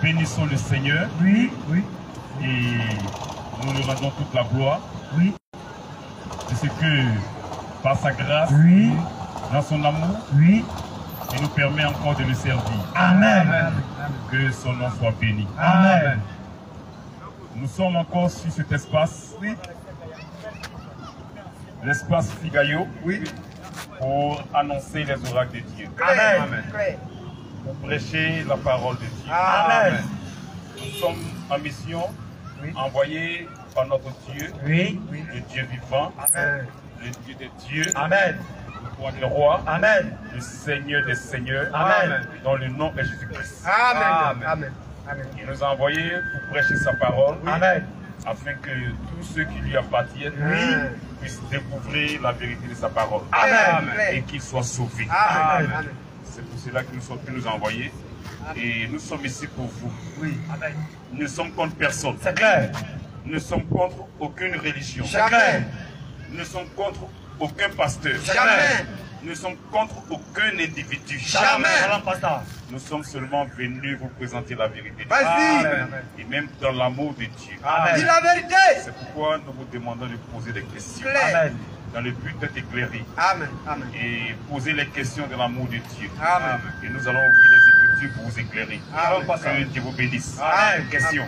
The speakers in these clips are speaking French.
bénissons le Seigneur. Oui, oui. Et nous lui rendons toute la gloire. Oui. De ce que, par sa grâce, Oui. dans son amour, Oui. il nous permet encore de le servir. Amen. Que son nom soit béni. Amen. Nous sommes encore sur cet espace. Oui. L'espace Figayo. Oui. Pour annoncer les oracles de Dieu. Amen. Pour prêcher la parole de Dieu. Amen. Nous sommes en mission, envoyés par notre Dieu, Oui. le Dieu vivant, Amen. le Dieu des dieux, Amen. le roi des rois, Amen. le Seigneur des seigneurs, Amen. dont le nom est Jésus-Christ. Amen. Amen. Amen. Il nous a envoyés pour prêcher sa parole, Amen. afin que tous ceux qui lui appartiennent puissent découvrir la vérité de sa parole. Amen. Et qu'ils soient sauvés. Amen. C'est pour cela que nous sommes nous envoyés. Et nous sommes ici pour vous. Oui. Amen. Nous ne sommes contre personne. C'est clair. Nous ne sommes contre aucune religion. Jamais. Nous ne sommes contre aucun pasteur. Jamais. Nous ne sommes contre aucun individu. Jamais. Nous sommes seulement venus vous présenter la vérité. Vas-y. Et même dans l'amour de Dieu. Amen. Dis la vérité. C'est pourquoi nous vous demandons de poser des questions. Amen. Dans le but d'être éclairés. Amen. Amen. Et poser les questions de l'amour de Dieu. Amen. Et nous allons ouvrir les Écritures pour vous éclairer. Amen. Que Dieu vous bénisse. Amen. Question.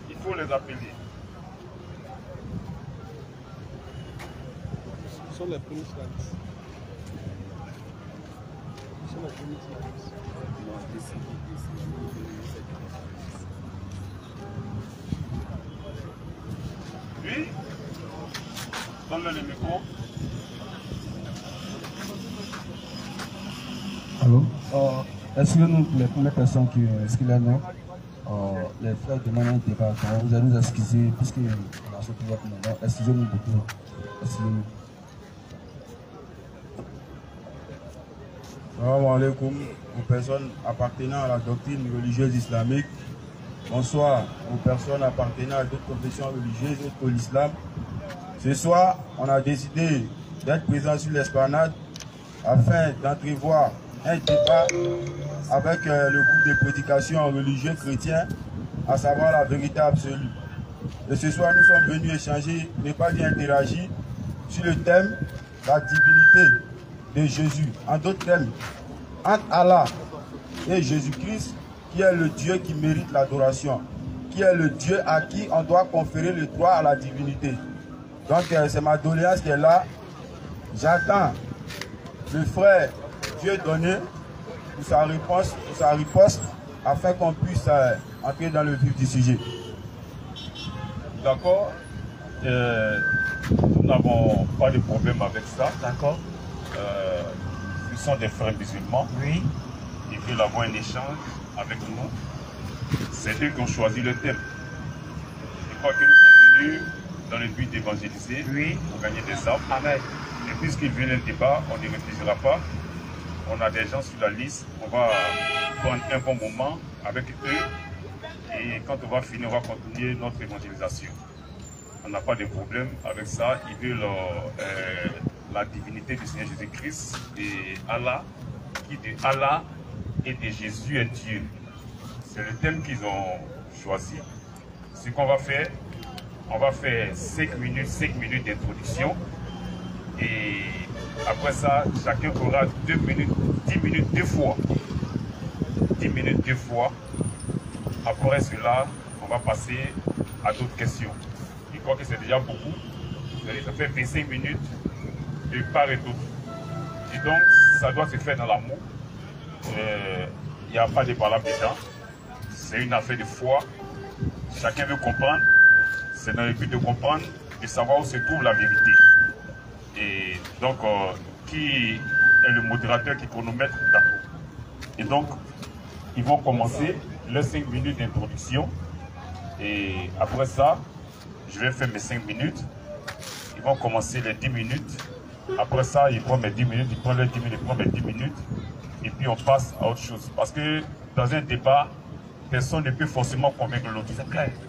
Il faut les appeler. Ce sont les premiers slides. Ce sont les premiers slides. Lui, donne-le le micro. Allô? Excusez-nous pour les premières personnes qui est là, les frères demandent un débat. Vous allez nous excuser puisqu'on a sauté votre nom. Excusez-nous beaucoup. Excusez-nous. Salam alaikum aux personnes appartenant à la doctrine religieuse islamique. Bonsoir aux personnes appartenant à d'autres confessions religieuses autres que l'islam. Ce soir, on a décidé d'être présent sur l'esplanade afin d'entrevoir un débat avec le groupe de prédication religieux chrétien, à savoir la vérité absolue. Et ce soir, nous sommes venus échanger, ne pas dire interagir, sur le thème la divinité de Jésus. En d'autres termes, entre Allah et Jésus-Christ, qui est le Dieu qui mérite l'adoration, qui est le Dieu à qui on doit conférer le droit à la divinité. Donc c'est ma doléance qui est là. J'attends le frère Dieu donné pour sa réponse, pour sa riposte, afin qu'on puisse entrer dans le vif du sujet. D'accord. Nous n'avons pas de problème avec ça. D'accord. Nous sommes des frères musulmans. Oui. Ils veulent avoir un échange avec nous. C'est eux qui ont choisi le thème. Je crois que nous sommes venus dans le but d'évangéliser, pour gagner des âmes. Amen. Et puisqu'ils veulent un débat, on n'y réfléchira pas. On a des gens sur la liste. On va prendre un bon moment avec eux. Et quand on va finir, on va continuer notre évangélisation. On n'a pas de problème avec ça. Ils veulent la divinité du Seigneur Jésus-Christ et Allah, qui de Allah et de Jésus est Dieu. C'est le thème qu'ils ont choisi. Ce qu'on va faire, on va faire 5 minutes d'introduction. Et après ça, chacun aura 2 minutes, 10 minutes deux fois. 10 minutes deux fois. Après cela, on va passer à d'autres questions. Je crois que c'est déjà beaucoup. Ça fait 25 minutes de part et d'autre. Et donc, ça doit se faire dans l'amour. Il n'y a pas de palabre dedans. C'est une affaire de foi. Chacun veut comprendre. C'est dans le but de comprendre, de savoir où se trouve la vérité. Et donc, qui est le modérateur qui chronomètre d'accord. Et donc, ils vont commencer les 5 minutes d'introduction. Et après ça, je vais faire mes 5 minutes. Ils vont commencer les 10 minutes. Après ça, ils prennent mes 10 minutes, ils prennent les 10 minutes, ils prennent mes 10 minutes. Et puis on passe à autre chose. Parce que dans un débat, personne ne peut forcément convaincre l'autre.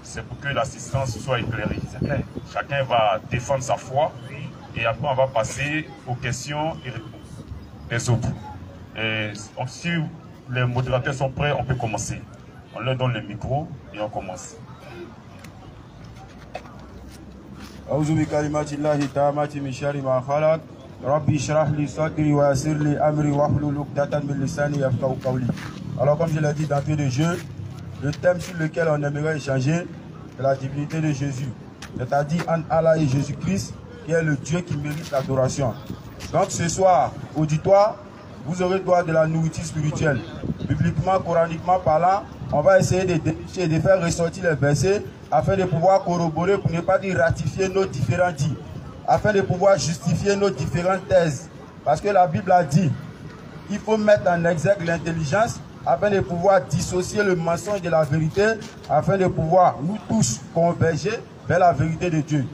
C'est pour que l'assistance soit éclairée. Chacun va défendre sa foi et après on va passer aux questions et réponses des autres. Et donc, si les modérateurs sont prêts, on peut commencer. On leur donne le micro et on commence. أعوذ بكلمات الله التامة من شر ما خلق ربي اشرح لي صدري ويسر لي أمري واحلل عقدة من لساني يفقهوا قولي. Alors comme je l'ai dit d'entrée de jeu, le thème sur lequel on aimerait échanger est la divinité de Jésus, c'est-à-dire en Allah et Jésus-Christ qui est le Dieu qui mérite l'adoration. Donc ce soir, auditoire, vous aurez droit de la nourriture spirituelle. Bibliquement, coraniquement parlant, on va essayer de dénicher et de faire ressortir les versets afin de pouvoir corroborer, pour ne pas dire ratifier nos différents dits, afin de pouvoir justifier nos différentes thèses. Parce que la Bible a dit qu'il faut mettre en exergue l'intelligence afin de pouvoir dissocier le mensonge de la vérité, afin de pouvoir nous tous converger vers la vérité de Dieu.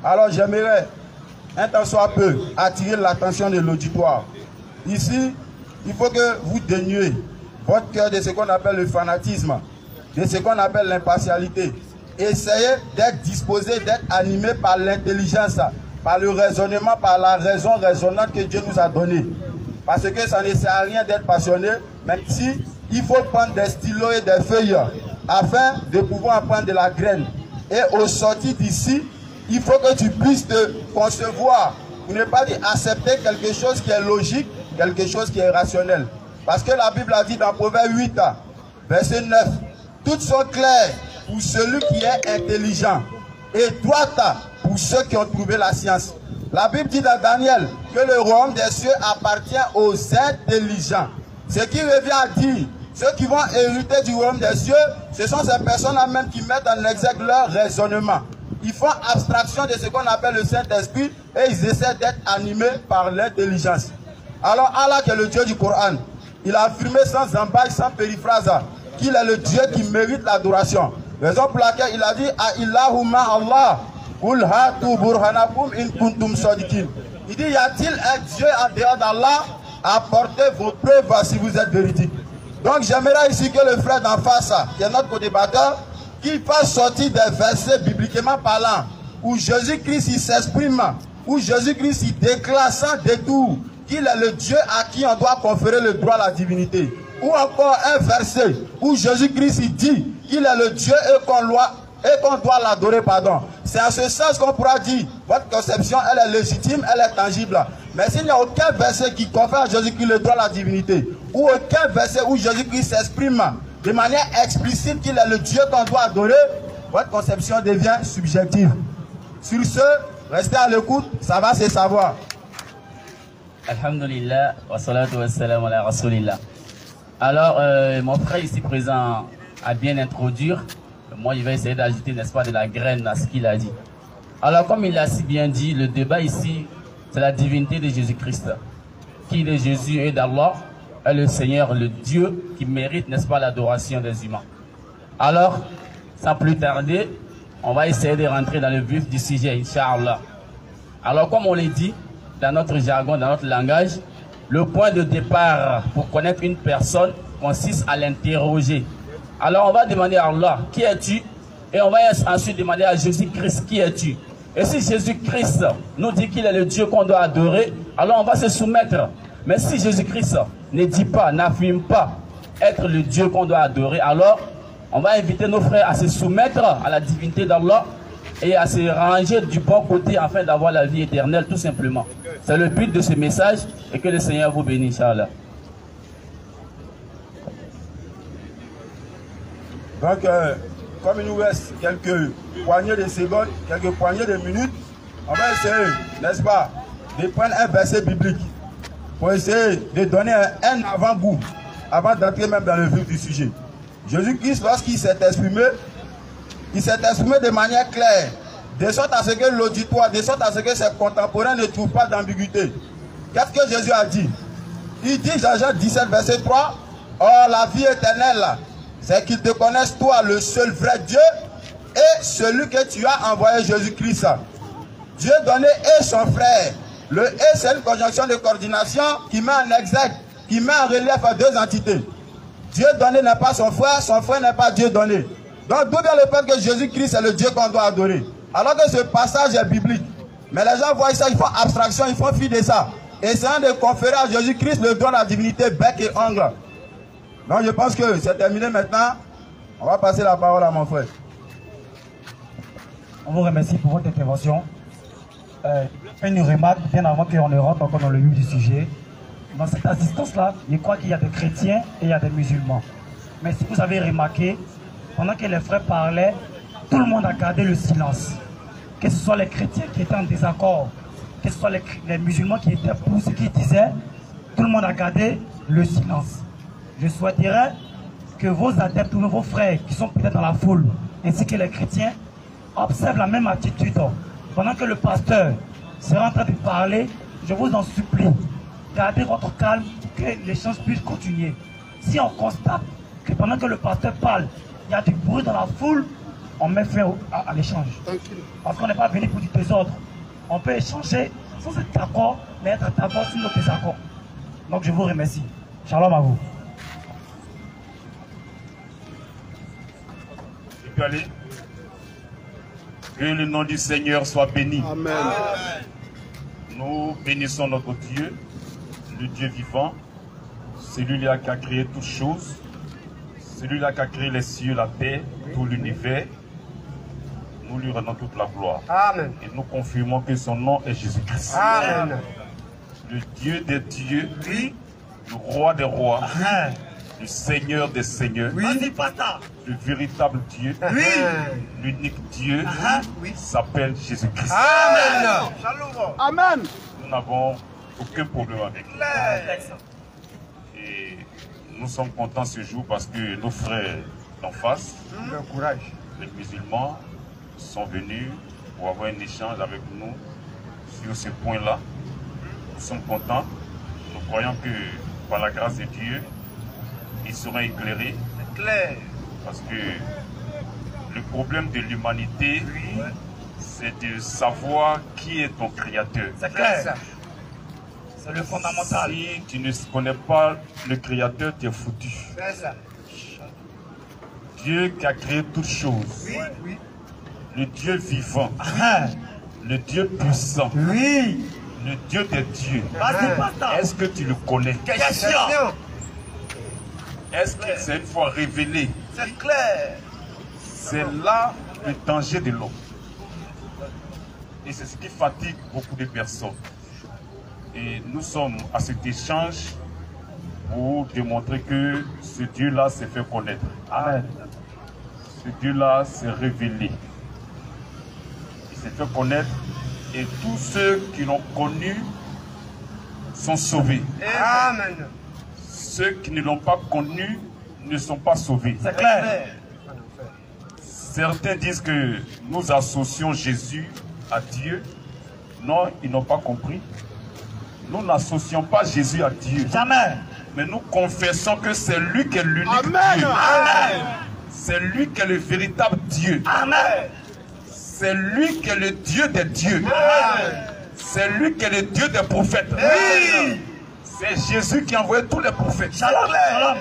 Alors j'aimerais, un temps soit peu, attirer l'attention de l'auditoire. Ici, il faut que vous dénuez votre cœur de ce qu'on appelle le fanatisme, de ce qu'on appelle l'impartialité. Essayez d'être disposé, d'être animé par l'intelligence, par le raisonnement, par la raison raisonnante que Dieu nous a donnée. Parce que ça ne sert à rien d'être passionné, même si il faut prendre des stylos et des feuilles afin de pouvoir prendre de la graine. Et au sortir d'ici, il faut que tu puisses te concevoir, pour ne pas dire accepter quelque chose qui est logique, quelque chose qui est rationnel. Parce que la Bible a dit dans Proverbe 8, verset 9, toutes sont claires pour celui qui est intelligent et droite pour ceux qui ont trouvé la science. La Bible dit dans Daniel que le royaume des cieux appartient aux intelligents. Ce qui revient à dire, ceux qui vont hériter du royaume des cieux, ce sont ces personnes-là même qui mettent en exergue leur raisonnement. Ils font abstraction de ce qu'on appelle le Saint-Esprit et ils essaient d'être animés par l'intelligence. Alors Allah, qui est le Dieu du Coran, il a affirmé sans embâche, sans périphrase, qu'il est le Dieu qui mérite l'adoration. Raison pour laquelle il a dit Allahumma Allah, qul hatu burhanakum in kuntum sadiqin. Il dit, y a-t-il un Dieu en dehors d'Allah? Apportez vos preuves si vous êtes véridiques. Donc j'aimerais ici que le frère d'en face, qui est notre co-débatteur, qu'il fasse sortir des versets bibliquement parlant, où Jésus-Christ il s'exprime, où Jésus-Christ il déclare sans détour qu'il est le Dieu à qui on doit conférer le droit à la divinité. Ou encore un verset où Jésus-Christ il dit qu'il est le Dieu et qu'on doit l'adorer, pardon. C'est en ce sens qu'on pourra dire, votre conception, elle est légitime, elle est tangible. Mais s'il n'y a aucun verset qui confère à Jésus-Christ le droit à la divinité, ou aucun verset où Jésus-Christ s'exprime de manière explicite qu'il est le Dieu qu'on doit adorer, votre conception devient subjective. Sur ce, restez à l'écoute, ça va se savoir. Alhamdulillah, wa salatu wa salam ala rasulillah. Alors, mon frère ici présent a bien introduire. Moi, il va essayer d'ajouter, n'est-ce pas, de la graine à ce qu'il a dit. Alors, comme il l'a si bien dit, le débat ici, c'est la divinité de Jésus-Christ. Qui de Jésus et d'Allah est le Seigneur, le Dieu qui mérite, n'est-ce pas, l'adoration des humains. Alors, sans plus tarder, on va essayer de rentrer dans le vif du sujet, Inch'Allah. Alors, comme on l'a dit, dans notre jargon, dans notre langage, le point de départ pour connaître une personne consiste à l'interroger. Alors on va demander à Allah, qui es-tu? Et on va ensuite demander à Jésus-Christ, qui es-tu? Et si Jésus-Christ nous dit qu'il est le Dieu qu'on doit adorer, alors on va se soumettre. Mais si Jésus-Christ ne dit pas, n'affirme pas être le Dieu qu'on doit adorer, alors on va inviter nos frères à se soumettre à la divinité d'Allah et à se ranger du bon côté afin d'avoir la vie éternelle, tout simplement. C'est le but de ce message et que le Seigneur vous bénisse, Inch'Allah. Donc, comme il nous reste quelques poignées de secondes, quelques poignées de minutes, on va essayer, n'est-ce pas, de prendre un verset biblique pour essayer de donner un avant-goût avant d'entrer même dans le vif du sujet. Jésus-Christ, lorsqu'il s'est exprimé, il s'est exprimé de manière claire, de sorte à ce que l'auditoire, de sorte à ce que ses contemporains ne trouvent pas d'ambiguïté. Qu'est-ce que Jésus a dit? Il dit, Jean 17, verset 3, « Or la vie éternelle, c'est qu'ils te connaissent toi, le seul vrai Dieu, et celui que tu as envoyé, Jésus-Christ. » Dieu donné et son frère. Le « et » c'est une conjonction de coordination qui met en exergue, qui met en relief à deux entités. Dieu donné n'est pas son frère n'est pas Dieu donné. Donc d'où vient le fait que Jésus-Christ est le Dieu qu'on doit adorer? Alors que ce passage est biblique. Mais les gens voient ça, ils font abstraction, ils font fi de ça. Essayant de conférer à Jésus-Christ le don de la divinité bec et ongle. Donc je pense que c'est terminé maintenant. On va passer la parole à mon frère. On vous remercie pour votre intervention. Une remarque bien avant qu'on ne rentre encore dans le vif du sujet. Dans cette assistance-là, je crois qu'il y a des chrétiens et il y a des musulmans. Mais si vous avez remarqué, pendant que les frères parlaient, tout le monde a gardé le silence. Que ce soit les chrétiens qui étaient en désaccord, que ce soit les musulmans qui étaient pour ce qu'ils disaient, tout le monde a gardé le silence. Je souhaiterais que vos adeptes ou vos frères qui sont peut-être dans la foule, ainsi que les chrétiens, observent la même attitude. Pendant que le pasteur sera en train de parler, je vous en supplie, gardez votre calme pour que l'échange puisse continuer. Si on constate que pendant que le pasteur parle, il y a du bruit dans la foule, on met fin à l'échange. Parce qu'on n'est pas venu pour du désordre. On peut échanger sans être d'accord, mais être d'accord sur nos désaccords. Donc je vous remercie. Shalom à vous. Tu peux aller. Que le nom du Seigneur soit béni. Amen. Nous bénissons notre Dieu, le Dieu vivant, celui-là qui a créé toutes choses, celui-là qui a créé les cieux, la terre, tout l'univers. Nous lui rendons toute la gloire. Amen. Et nous confirmons que son nom est Jésus-Christ. Amen. Le Dieu des dieux, oui. Le roi des rois, Amen. le Seigneur des seigneurs, Oui. le véritable Dieu, Oui. l'unique Dieu, Oui. s'appelle Jésus-Christ. Amen. Amen. Nous n'avons aucun problème avec lui. Et nous sommes contents ce jour parce que nos frères d'en face, Le courage. les musulmans, sont venus pour avoir un échange avec nous sur ce point-là. Nous sommes contents. Nous croyons que par la grâce de Dieu, ils seront éclairés. Clair. Parce que le problème de l'humanité, c'est de savoir qui est ton créateur. C'est clair. C'est le fondamental. Si tu ne connais pas le créateur, tu es foutu. C'est ça. Dieu qui a créé toutes choses. Oui. Oui. Le Dieu vivant. Le Dieu puissant. Oui. Le Dieu des dieux. Amen. Est-ce que tu le connais? Question. Est-ce qu'il s'est une fois révélé? C'est clair. C'est là le danger de l'homme. Et c'est ce qui fatigue beaucoup de personnes. Et nous sommes à cet échange pour démontrer que ce Dieu-là s'est fait connaître. Amen. Ce Dieu-là s'est révélé. Il s'est fait connaître et tous ceux qui l'ont connu sont sauvés. Amen. Ceux qui ne l'ont pas connu ne sont pas sauvés. C'est clair. Certains disent que nous associons Jésus à Dieu. Non, ils n'ont pas compris. Nous n'associons pas Jésus à Dieu. Jamais. Mais nous confessons que c'est lui qui est l'unique Amen. Dieu. Amen. C'est lui qui est le véritable Dieu. Amen. C'est lui qui est le Dieu des dieux. C'est lui qui est le Dieu des prophètes. Oui. C'est Jésus qui a envoyé tous les prophètes. Shalom. Shalom.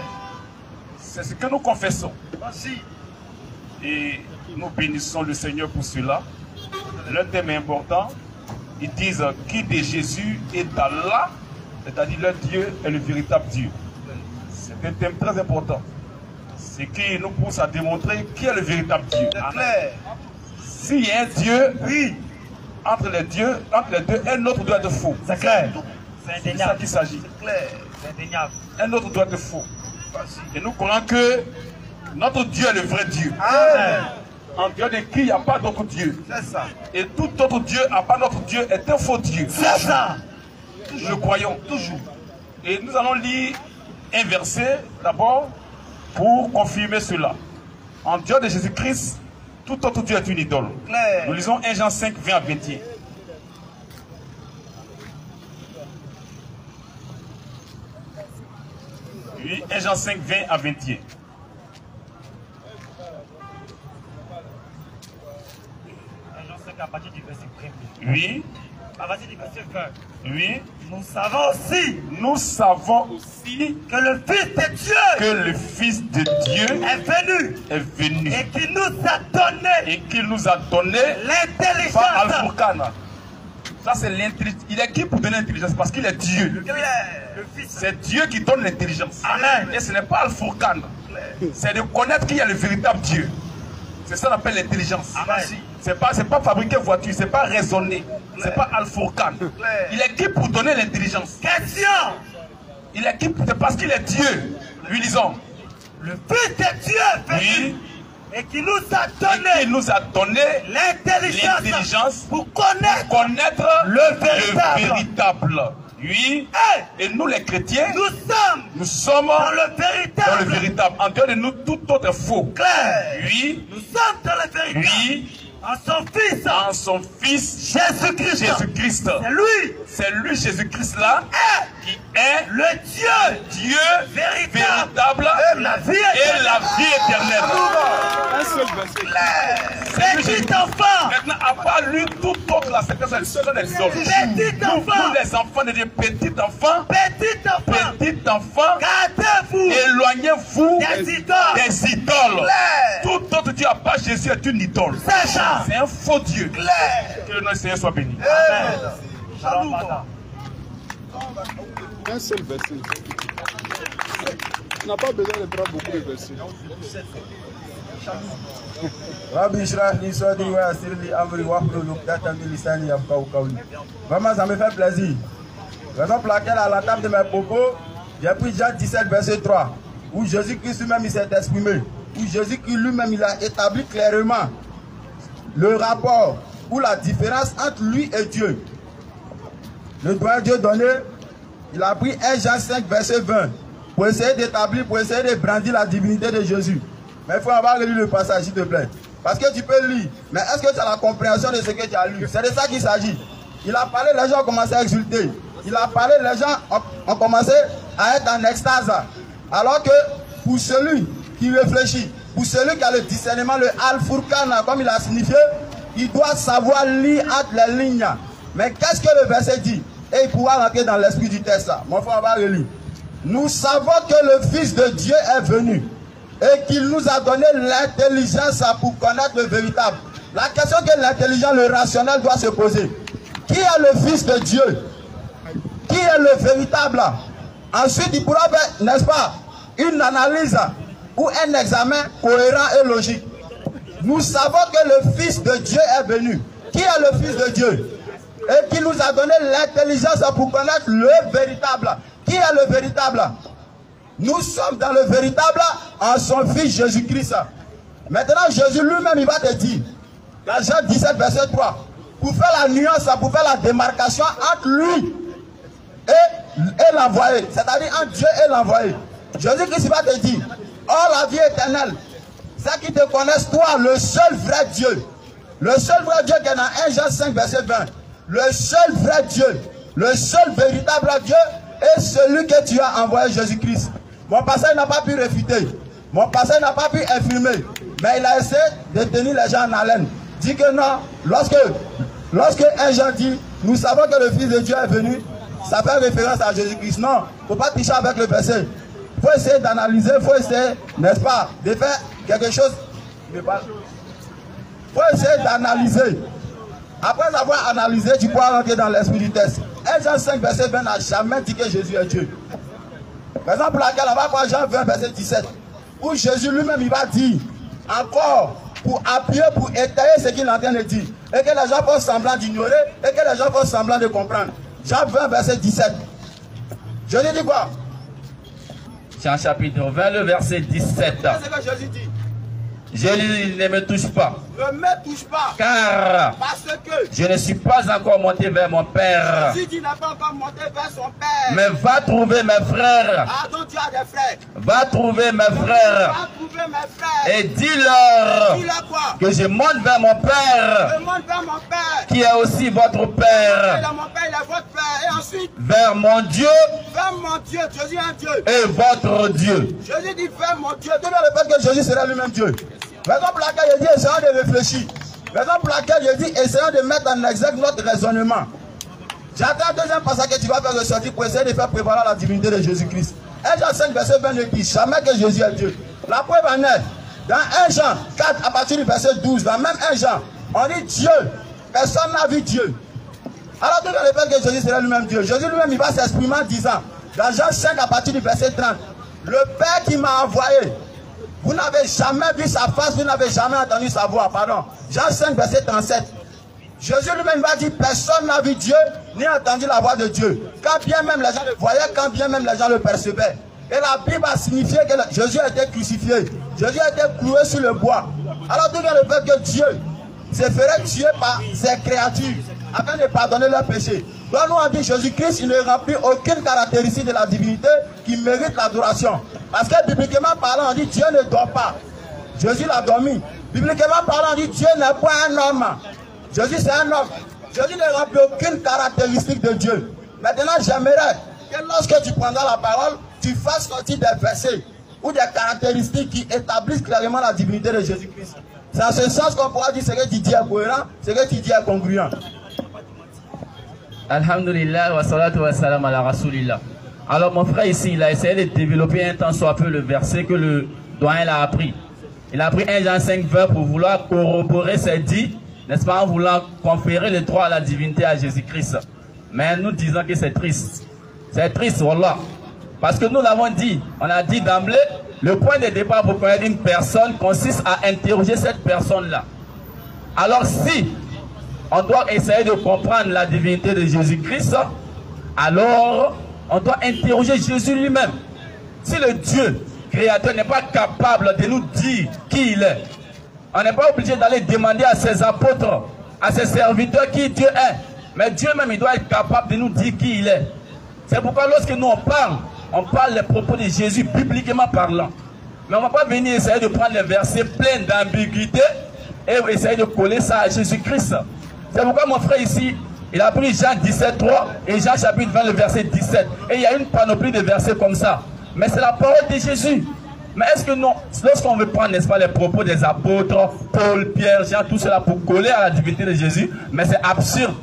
C'est ce que nous confessons. Merci. Et nous bénissons le Seigneur pour cela. Le thème est important. Ils disent qui de Jésus est Allah, c'est-à-dire le Dieu est le véritable Dieu. C'est un thème très important. C'est qui nous pousse à démontrer qui est le véritable Dieu. C'est clair. S'il y a un Dieu, Oui. entre les deux, un autre doit être faux. C'est clair. C'est C'est de ça indéniable. qu'il s'agit. C'est clair. C'est indéniable. Un autre doit être faux. Et nous croyons que notre Dieu est le vrai Dieu. Amen. En Dieu de qui il n'y a pas d'autre Dieu. C'est ça. Et tout autre Dieu, à part notre Dieu, est un faux Dieu. C'est ça. Nous le croyons toujours. Et nous allons lire un verset d'abord pour confirmer cela. En Dieu de Jésus-Christ, tout autre Dieu est une idole. Clair. Nous lisons 1 Jean 5, 20 à 21. Oui, 1 Jean 5, 20 à 21. Jean 5 à partir du verset 1er. Oui, Ah, vas-y, dis verset 20. Oui. Nous savons aussi Que le Fils de Dieu le Fils de Dieu est venu et qu'il nous a donné l'intelligence. Pas Al-Furqan. Ça c'est l'intelligence. Il est qui pour donner l'intelligence? Parce qu'il est Dieu. C'est Dieu qui donne l'intelligence. Amen. Et ce n'est pas Al-Furqan. C'est de connaître qu'il y a le véritable Dieu. C'est ça qu'on appelle l'intelligence. C'est pas fabriquer voiture, c'est pas raisonner, c'est pas Al-Furqan. Il est qui pour donner l'intelligence? Question. Il est qui? C'est parce qu'il est Dieu. Lui disons. Le Fils de Dieu est venu. Oui. Et qui nous a donné l'intelligence pour connaître le véritable. Oui. Et nous les chrétiens, nous sommes dans le véritable. En dehors de nous, tout autre faux. Claire. Oui. Nous sommes dans le véritable. Oui. En son Fils. Jésus-Christ. C'est lui Jésus-Christ là qui est le Dieu véritable et la vie éternelle. Un seul verset. Petit enfant. Maintenant, à part lui, tout autre là, c'est des hommes. Petit enfant. Nous les enfants de Dieu, petit enfant. Gardez-vous. Éloignez-vous des idoles. Tout autre Dieu à part Jésus est une idole. C'est un faux Dieu. Que le nom du Seigneur soit béni. Amen. Un seul verset. On n'a pas besoin de prendre beaucoup de versets. Vraiment, ça me fait plaisir. Raison pour laquelle, à la table de mes propos, j'ai pris Jean 17, verset 3, où Jésus-Christ lui-même il s'est exprimé, où Jésus-Christ lui-même il a établi clairement le rapport ou la différence entre lui et Dieu. Le droit de Dieu donné, il a pris 1 Jean 5, verset 20, pour essayer d'établir, pour essayer de brandir la divinité de Jésus. Mais il faut avoir lu le passage, s'il te plaît. Parce que tu peux lire, mais est-ce que tu as la compréhension de ce que tu as lu? C'est de ça qu'il s'agit. Il a parlé, les gens ont commencé à exulter. Il a parlé, les gens ont commencé à être en extase. Alors que pour celui qui réfléchit, pour celui qui a le discernement, le Al-Furqan, comme il a signifié, il doit savoir lire entre les lignes. Mais qu'est-ce que le verset dit? Et il pourra rentrer dans l'esprit du texte. Mon frère, on va relire. Nous savons que le Fils de Dieu est venu et qu'il nous a donné l'intelligence pour connaître le véritable. La question que l'intelligence, le rationnel doit se poser. Qui est le Fils de Dieu? Qui est le véritable? Ensuite, il pourra faire, n'est-ce pas, une analyse ou un examen cohérent et logique. Nous savons que le Fils de Dieu est venu. Qui est le Fils de Dieu? Et qui nous a donné l'intelligence pour connaître le véritable. Qui est le véritable? Nous sommes dans le véritable en son Fils Jésus-Christ. Maintenant, Jésus lui-même, il va te dire, dans Jean 17, verset 3, pour faire la nuance, pour faire la démarcation entre lui et l'envoyé, c'est-à-dire entre Dieu et l'envoyé. Jésus-Christ va te dire, oh la vie éternelle, c'est qu'ils te connaissent toi, le seul vrai Dieu. Le seul vrai Dieu qui est dans 1 Jean 5, verset 20. Le seul vrai Dieu, le seul véritable Dieu est celui que tu as envoyé, Jésus-Christ. Mon passage n'a pas pu réfuter. Mon passage n'a pas pu infirmer. Mais il a essayé de tenir les gens en haleine. Dit que non, lorsque un Jean dit, nous savons que le Fils de Dieu est venu, ça fait référence à Jésus-Christ. Non, il ne faut pas tricher avec le verset. Il faut essayer d'analyser, il faut essayer, n'est-ce pas, de faire quelque chose. Il faut essayer d'analyser. Après avoir analysé, tu pourras rentrer dans l'esprit du texte. 1 Jean 5, verset 20 n'a jamais dit que Jésus est Dieu. Par exemple, pour laquelle on va voir Jean 20, verset 17, où Jésus lui-même, il va dire, encore, pour appuyer, pour étayer ce qu'il est en train de dire, et que les gens font semblant d'ignorer, et que les gens font semblant de comprendre. Jean 20, verset 17. Jésus dit quoi? Jean chapitre 20, le verset 17. Qu'est-ce que Jésus dit? Jésus ne me touche pas. Ne me touche pas. Car parce que je ne suis pas encore monté vers mon Père. Jésus n'a pas encore monté vers son Père. Mais va trouver mes frères. Ah, donc tu as des frères. Va trouver mes frères. Va trouver mes frères. Et dis-leur quoi? que je monte vers mon Père. Je monte vers mon Père. Qui est aussi votre Père. Mon Père, il est votre Père. Et ensuite, vers mon Dieu. Vers mon Dieu. Jésus est un Dieu. Et votre Dieu. Jésus dit vers mon Dieu. Tout le fait que Jésus sera lui-même Dieu. Raison pour laquelle je dis essayons de réfléchir. Raison pour laquelle je dis essayons de mettre en exergue notre raisonnement. J'attends le deuxième passage que tu vas faire ressortir pour essayer de faire prévaloir la divinité de Jésus-Christ. 1 Jean 5, verset 22 dit jamais que Jésus est Dieu. La preuve en est, dans 1 Jean 4, à partir du verset 12, dans même 1 Jean, on dit Dieu. Personne n'a vu Dieu. Alors tout le fait que Jésus serait lui-même Dieu. Jésus lui-même, il va s'exprimer en disant, dans Jean 5, à partir du verset 30, le Père qui m'a envoyé, vous n'avez jamais vu sa face, vous n'avez jamais entendu sa voix. Pardon. Jean 5, verset 37. Jésus lui-même va dire, personne n'a vu Dieu, ni entendu la voix de Dieu. Quand bien même les gens le voyaient, quand bien même les gens le percevaient. Et la Bible a signifié que Jésus a été crucifié. Jésus a été cloué sur le bois. Alors tout le fait que Dieu se ferait tuer par ses créatures, afin de pardonner leurs péchés. Donc nous on dit Jésus-Christ, il ne remplit aucune caractéristique de la divinité qui mérite l'adoration. Parce que bibliquement parlant, on dit Dieu ne dort pas. Jésus l'a dormi. Bibliquement parlant, on dit Dieu n'est pas un homme. Jésus c'est un homme. Jésus ne remplit aucune caractéristique de Dieu. Maintenant j'aimerais que lorsque tu prendras la parole, tu fasses sortir des versets ou des caractéristiques qui établissent clairement la divinité de Jésus-Christ. C'est en ce sens qu'on pourra dire ce que tu dis est cohérent, ce que tu dis est congruent. Alhamdulillah wa salatu wa salam ala rasulillah. Alors mon frère ici, il a essayé de développer un tant soit peu le verset que le doyen l'a appris. Il a pris 1 Jean 5, 20 pour vouloir corroborer ses dits, n'est-ce pas, en voulant conférer le droit à la divinité à Jésus-Christ. Mais nous disons que c'est triste. C'est triste, wallah. Parce que nous l'avons dit, on a dit d'emblée, le point de départ pour connaître une personne consiste à interroger cette personne-là. Alors si on doit essayer de comprendre la divinité de Jésus-Christ, alors on doit interroger Jésus lui-même. Si le Dieu créateur n'est pas capable de nous dire qui il est, on n'est pas obligé d'aller demander à ses apôtres, à ses serviteurs qui Dieu est. Mais Dieu même, il doit être capable de nous dire qui il est. C'est pourquoi lorsque nous on parle les propos de Jésus, bibliquement parlant. Mais on ne va pas venir essayer de prendre les versets pleins d'ambiguïté et essayer de coller ça à Jésus-Christ. C'est pourquoi mon frère ici, il a pris Jean 17, 3 et Jean chapitre 20, le verset 17. Et il y a une panoplie de versets comme ça. Mais c'est la parole de Jésus. Mais est-ce que non, lorsqu'on veut prendre, n'est-ce pas, les propos des apôtres, Paul, Pierre, Jean, tout cela pour coller à la divinité de Jésus, mais c'est absurde.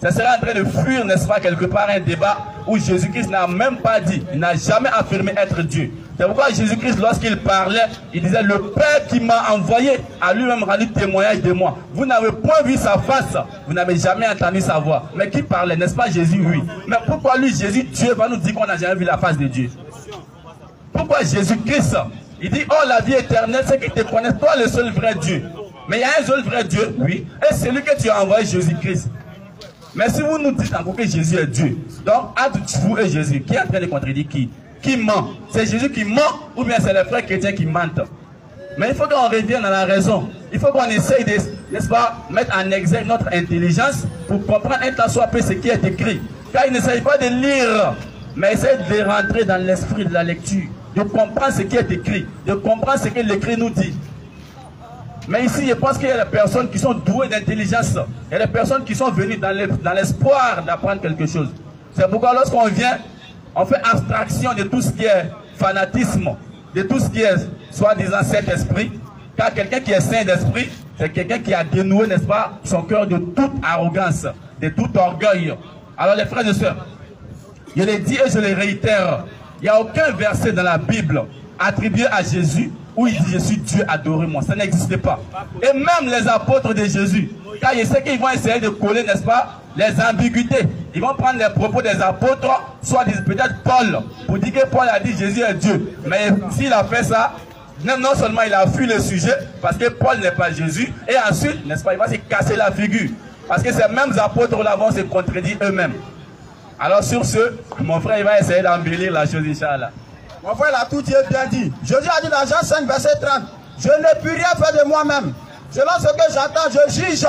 Ça serait en train de fuir, n'est-ce pas, quelque part un débat où Jésus-Christ n'a même pas dit, il n'a jamais affirmé être Dieu. C'est pourquoi Jésus-Christ, lorsqu'il parlait, il disait, le Père qui m'a envoyé a lui-même rendu témoignage de moi. Vous n'avez point vu sa face, vous n'avez jamais entendu sa voix. Mais qui parlait, n'est-ce pas Jésus? Oui. Mais pourquoi lui, Jésus, Dieu, va nous dire qu'on n'a jamais vu la face de Dieu? Pourquoi Jésus-Christ, il dit, oh la vie éternelle, c'est qu'ils te connaissent, toi le seul vrai Dieu. Mais il y a un seul vrai Dieu, oui, et c'est lui que tu as envoyé, Jésus-Christ. Mais si vous nous dites encore que Jésus est Dieu, donc entre vous et Jésus, qui est en train de contredire qui? Qui ment? C'est Jésus qui ment ou bien c'est les frères chrétiens qui mentent? Mais il faut qu'on revienne à la raison. Il faut qu'on essaye de, n'est-ce pas, mettre en exergue notre intelligence pour comprendre un tant soit peu ce qui est écrit. Car il ne s'agit pas de lire, mais essayer de rentrer dans l'esprit de la lecture, de comprendre ce qui est écrit, de comprendre ce que l'écrit nous dit. Mais ici, je pense qu'il y a des personnes qui sont douées d'intelligence. Il y a des personnes qui sont venues dans l'espoir d'apprendre quelque chose. C'est pourquoi lorsqu'on vient, on fait abstraction de tout ce qui est fanatisme, de tout ce qui est, soi-disant, cet esprit. Car quelqu'un qui est saint d'esprit, c'est quelqu'un qui a dénoué, n'est-ce pas, son cœur de toute arrogance, de tout orgueil. Alors les frères et sœurs, je l'ai dit et je le réitère, il n'y a aucun verset dans la Bible attribué à Jésus où il dit je suis Dieu, adorez-moi. Ça n'existe pas. Et même les apôtres de Jésus, car je sais qu'ils vont essayer de coller, n'est-ce pas, les ambiguïtés. Ils vont prendre les propos des apôtres, soit peut-être Paul, pour dire que Paul a dit Jésus est Dieu. Mais s'il a fait ça, non seulement il a fui le sujet, parce que Paul n'est pas Jésus, et ensuite, n'est-ce pas, il va se casser la figure. Parce que ces mêmes apôtres-là vont se contredire eux-mêmes. Alors sur ce, mon frère, il va essayer d'embellir la chose, Inch'Allah. Mon frère, il a tout bien dit. Jésus a dit dans Jean 5, verset 30, je ne puis rien faire de moi-même. Selon ce que j'entends, je juge.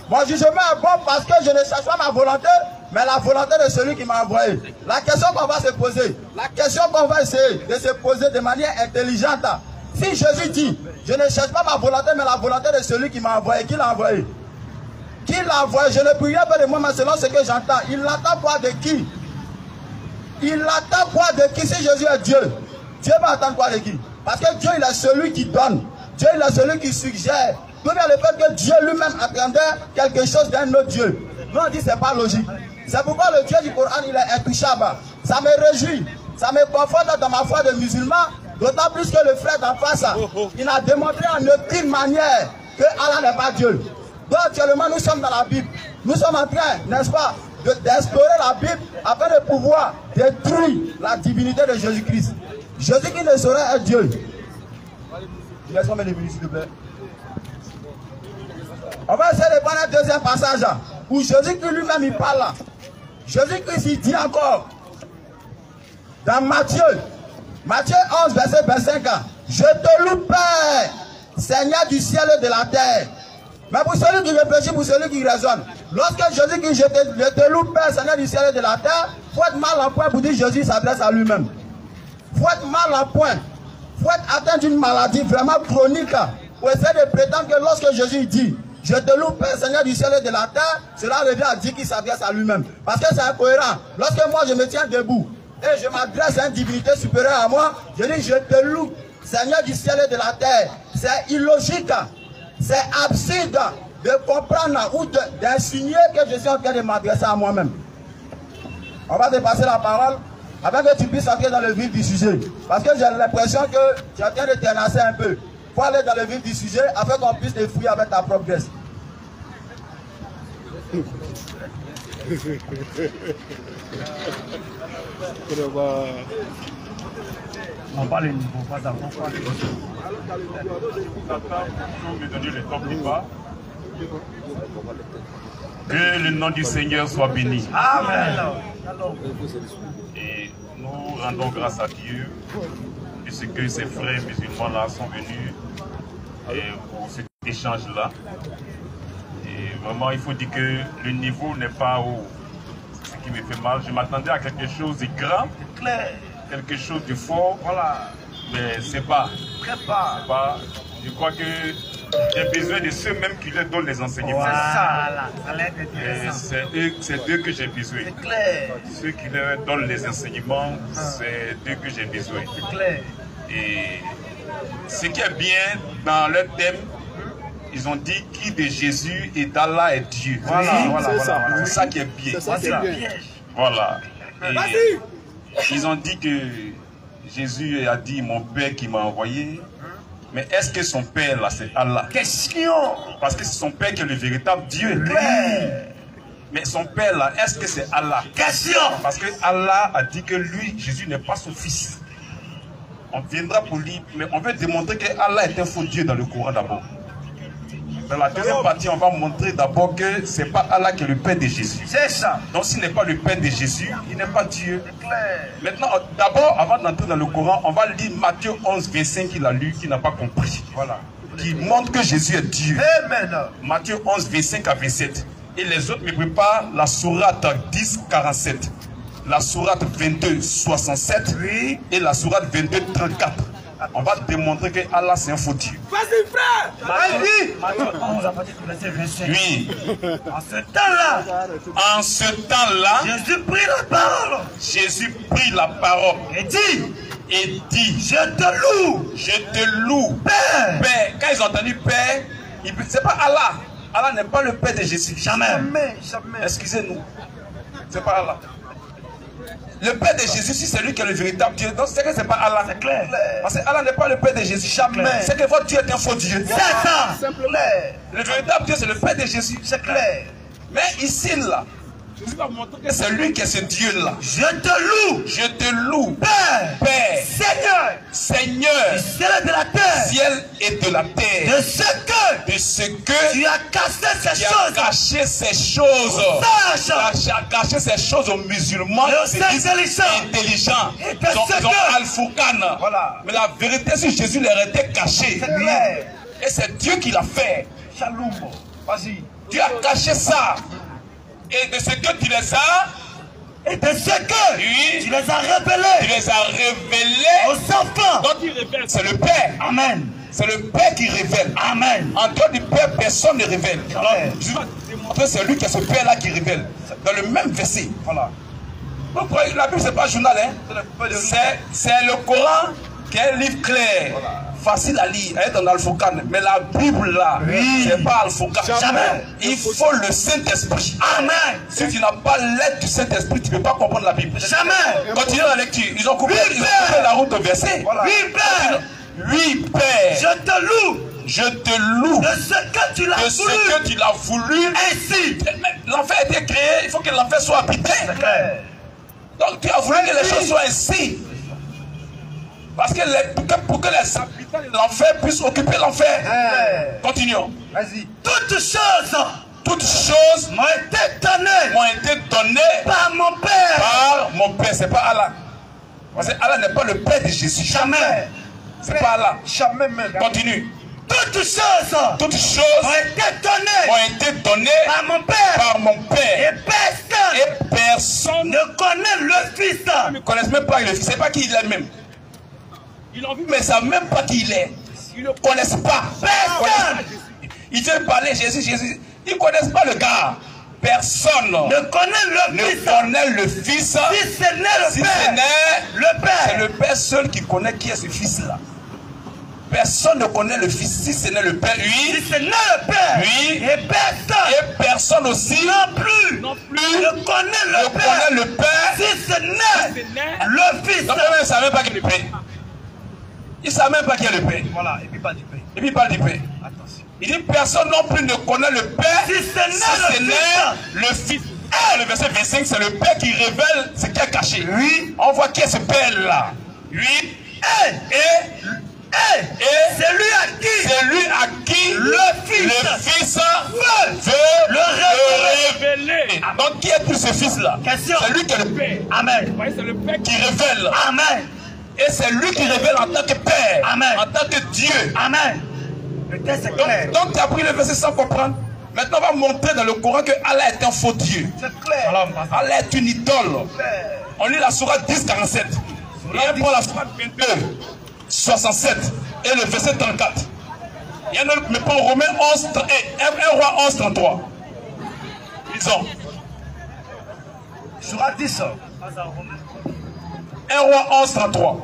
Mon jugement est bon parce que je ne cherche pas ma volonté, mais la volonté de celui qui m'a envoyé. La question qu'on va se poser, la question qu'on va essayer de se poser de manière intelligente, si Jésus dit, je ne cherche pas ma volonté, mais la volonté de celui qui m'a envoyé, qui l'a envoyé? Qui l'a envoyé? Je ne puis rien faire de moi, mais selon ce que j'entends, il l'entend quoi de qui? Il attend quoi de qui? Si Jésus est Dieu, Dieu va attendre quoi de qui? Parce que Dieu, il est celui qui donne. Dieu, il est celui qui suggère. D'où vient le fait que Dieu lui-même attendait quelque chose d'un autre Dieu? Nous, on dit c'est pas logique. C'est pourquoi le Dieu du Coran, il est intouchable. Ça me réjouit, ça me conforte dans ma foi de musulman, d'autant plus que le frère d'en face, il a démontré en aucune manière que Allah n'est pas Dieu. Donc actuellement, nous sommes dans la Bible. Nous sommes en train, n'est-ce pas, d'explorer la Bible afin de pouvoir détruire la divinité de Jésus-Christ. Jésus qui ne saurait être Dieu. Laisse-moi mettre les minutes, s'il te plaît. On va essayer de prendre un deuxième passage où Jésus-Christ lui-même il parle. Jésus-Christ il dit encore dans Matthieu 11, verset 25, je te loue, Père, Seigneur du ciel et de la terre. Mais pour celui qui réfléchit, pour celui qui raisonne, lorsque Jésus dit je te loue, Père, Seigneur du ciel et de la terre, il faut être mal en point pour dire Jésus s'adresse à lui-même. Il faut être mal en point. Il faut être atteint d'une maladie vraiment chronique pour essayer de prétendre que lorsque Jésus dit je te loue, Père, Seigneur du ciel et de la terre, cela revient à dire qu'il s'adresse à lui-même. Parce que c'est incohérent. Lorsque moi je me tiens debout et je m'adresse à une divinité supérieure à moi, je dis je te loue, Seigneur du ciel et de la terre. C'est illogique, c'est absurde de comprendre ou d'insinuer que je suis en train de m'adresser à moi-même. On va te passer la parole afin que tu puisses entrer dans le vif du sujet. Parce que j'ai l'impression que tu es en train de t'énasser un peu. Il faut aller dans le vif du sujet afin qu'on puisse te fouiller avec ta propre graisse. On parle le niveau, pas d'avant. Que le nom du Seigneur soit béni. Amen. Et nous rendons grâce à Dieu de ce que ces frères musulmans-là sont venus pour cet échange-là. Et vraiment, il faut dire que le niveau n'est pas haut. C'est ce qui me fait mal. Je m'attendais à quelque chose de grand, quelque chose de fort. Voilà. Mais c'est pas. Très pas. Je crois que j'ai besoin de ceux-mêmes qui leur donnent les enseignements. Voilà. C'est d'eux que j'ai besoin. C'est clair. Ceux qui leur donnent les enseignements, c'est d'eux que j'ai besoin. C'est clair. Et ce qui est bien dans leur thème, ils ont dit qui de Jésus et d'Allah est Dieu. C'est ça qui est bien. C'est ça qui est bien. Voilà. Et ils ont dit que Jésus a dit mon Père qui m'a envoyé. Mais est-ce que son Père là c'est Allah? Question. Parce que c'est son Père qui est le véritable Dieu. Mais son Père là, est-ce que c'est Allah? Question. Parce que Allah a dit que lui, Jésus n'est pas son fils. On viendra pour lui, mais on veut démontrer que Allah est un faux Dieu dans le Coran d'abord. Dans la deuxième partie, on va montrer d'abord que ce n'est pas Allah qui est le Père de Jésus. C'est ça. Donc s'il n'est pas le Père de Jésus, il n'est pas Dieu. Maintenant, d'abord, avant d'entrer dans le Coran, on va lire Matthieu 11, 25 qu'il a lu, qu'il n'a pas compris. Voilà. Qui montre que Jésus est Dieu. Amen. Matthieu 11, 25 à 27. Et les autres me préparent la sourate 10, 47. La sourate 22, 67. Oui. Et la sourate 22, 34. On va démontrer que Allah c'est un faux Dieu. Vas-y frère. Vas-y. Matthieu 11 à partir du verset 25. Oui. En ce temps-là. En ce temps-là. Jésus prit la parole. Jésus prit la parole. Et dit. Je te loue. Je te loue. Père. Père. Quand ils ont entendu Père, c'est pas Allah. Allah n'est pas le Père de Jésus. Jamais. Excusez-nous. C'est pas Allah. Le Père de Jésus, si c'est lui qui est le véritable Dieu, donc c'est que c'est pas Allah. C'est clair. Parce que Allah n'est pas le Père de Jésus. Jamais. C'est que votre Dieu est un faux Dieu. C'est ça. Simplement. Le véritable Dieu, c'est le Père de Jésus. C'est clair. Mais ici, là, Jésus va montrer que c'est lui qui est ce Dieu-là. Je te loue. Je te loue. Père. Père. Seigneur. Seigneur. Du ciel et de la terre. Ciel et de la terre. De ce que. Tu as caché ces choses. Tu as caché ces choses. Tu as caché ces choses aux musulmans. C'est intelligent. Ils ont Al-Furqan. Voilà. Mais la vérité sur Jésus leur était cachée. Et c'est Dieu qui l'a fait. Shalom. Vas-y. Tu as caché ça. Et de ce que tu les as. Et de ce que oui, tu les as révélés. Tu les as révélés aux enfants. Donc il révèle, c'est le Père. Amen. C'est le Père qui révèle. Amen. En dehors du Père, personne ne révèle. Alors, je vais démontrer c'est lui qui est ce Père-là qui révèle. Dans le même verset. Voilà. La Bible, c'est pas un journal, hein. C'est le Coran qui est un livre clair. Voilà. facile à lire, elle est en Alphocan. Mais la Bible là, c'est pas Alphocan. Jamais. Il faut le Saint-Esprit. Amen. Si tu n'as pas l'aide du Saint-Esprit, tu ne peux pas comprendre la Bible. Jamais. Continue la lecture. Ils ont coupé la route au verset. Voilà. Oui, Père. Oui, Père. Je te loue. Je te loue de ce que tu l'as voulu. De ce que tu l'as voulu. Ainsi. L'enfer a été créé, il faut que l'enfer soit habité. C'est clair. Donc tu as voulu que les choses soient ainsi. Parce que pour que les habitants de l'enfer puissent occuper l'enfer. Continuons. Vas-y. Toutes choses m'ont été données par mon Père. Par mon Père, c'est pas Allah. Parce que Allah n'est pas le Père de Jésus. Jamais. C'est pas Allah. Jamais même. Continue. Toutes choses m'ont été données par mon Père. Par mon Père. Et personne ne connaît le Fils. Ils ne connaissent même pas le Fils. Ils ne savent pas qui il est même. Ils l'ont vu, mais ils ne savent même pas qui il est. Ils ne le connaissent pas. Personne. Ils viennent parler Jésus. Ils ne connaissent pas le gars. Personne ne connaît le Fils. Si ce n'est le Père. C'est le Père seul qui connaît qui est ce Fils-là. Personne ne connaît le Fils si ce n'est le Père. Oui. Si ce n'est le Père. Oui. Et personne aussi. Non plus. Ne connaît le Père. Si ce n'est le Fils. Donc ils ne savent même pas qui est le Père. Ils ne savent même pas qui est le Père. Voilà. Et puis pas du Père. Et puis pas du Père. Attention. Il dit personne non plus ne connaît le Père. Si ce n'est le Fils. Le verset 25, c'est le Père qui révèle ce qui est caché. Oui. On voit qui est ce Père-là. Oui. Et c'est lui à qui le Fils veut le révéler. Donc qui est tout ce Fils-là? C'est lui qui est le Père. Amen. C'est le Père qui révèle. Amen. Et c'est lui qui révèle en tant que Père. Amen. En tant que Dieu. Amen. Le texte est clair. Donc tu as pris le verset sans comprendre. Maintenant on va montrer dans le Coran que Allah est un faux Dieu. C'est clair. Allah est une idole. On lit la sourate 10, 47. Et on prend la sourate 22, 67. Et le verset 34. Il y a un autre, mais pour Romains 11, 1 roi 11, 33. Lisons. Sourate 10. 1 roi 11, 33.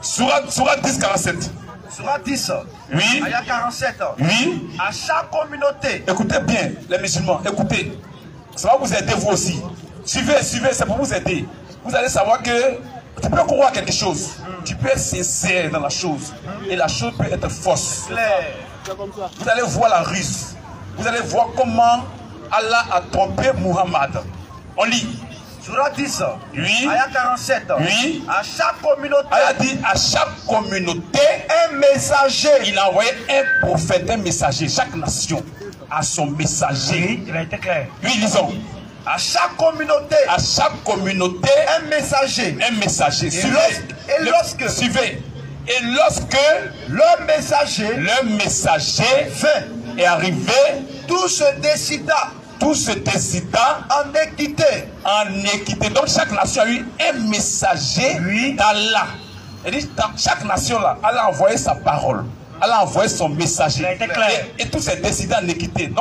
Sourate 10, 47. Sourate 10. Oui. Ayat 47. Oui. À chaque communauté. Écoutez bien, les musulmans, écoutez. Ça va vous aider vous aussi. Suivez, c'est pour vous aider. Vous allez savoir que tu peux croire quelque chose. Tu peux être sincère dans la chose. Et la chose peut être fausse. Vous allez voir la ruse. Vous allez voir comment Allah a trompé Muhammad. On lit. Sourate 10. Oui. Ayat 47. Oui. À chaque communauté. Allah dit à chaque communauté un messager. Il a envoyé un prophète, un messager. Chaque nation a son messager. Oui, il a été clair. Oui, lisons. À chaque communauté. À chaque communauté. Un messager. Un messager. Suivez. Et lorsque le messager est arrivé, tout se décida. En équité. Donc chaque nation a eu un messager d'Allah. Dans chaque nation là, Allah a envoyé sa parole. Allah a envoyé son messager. Et tout s'est décidé en équité.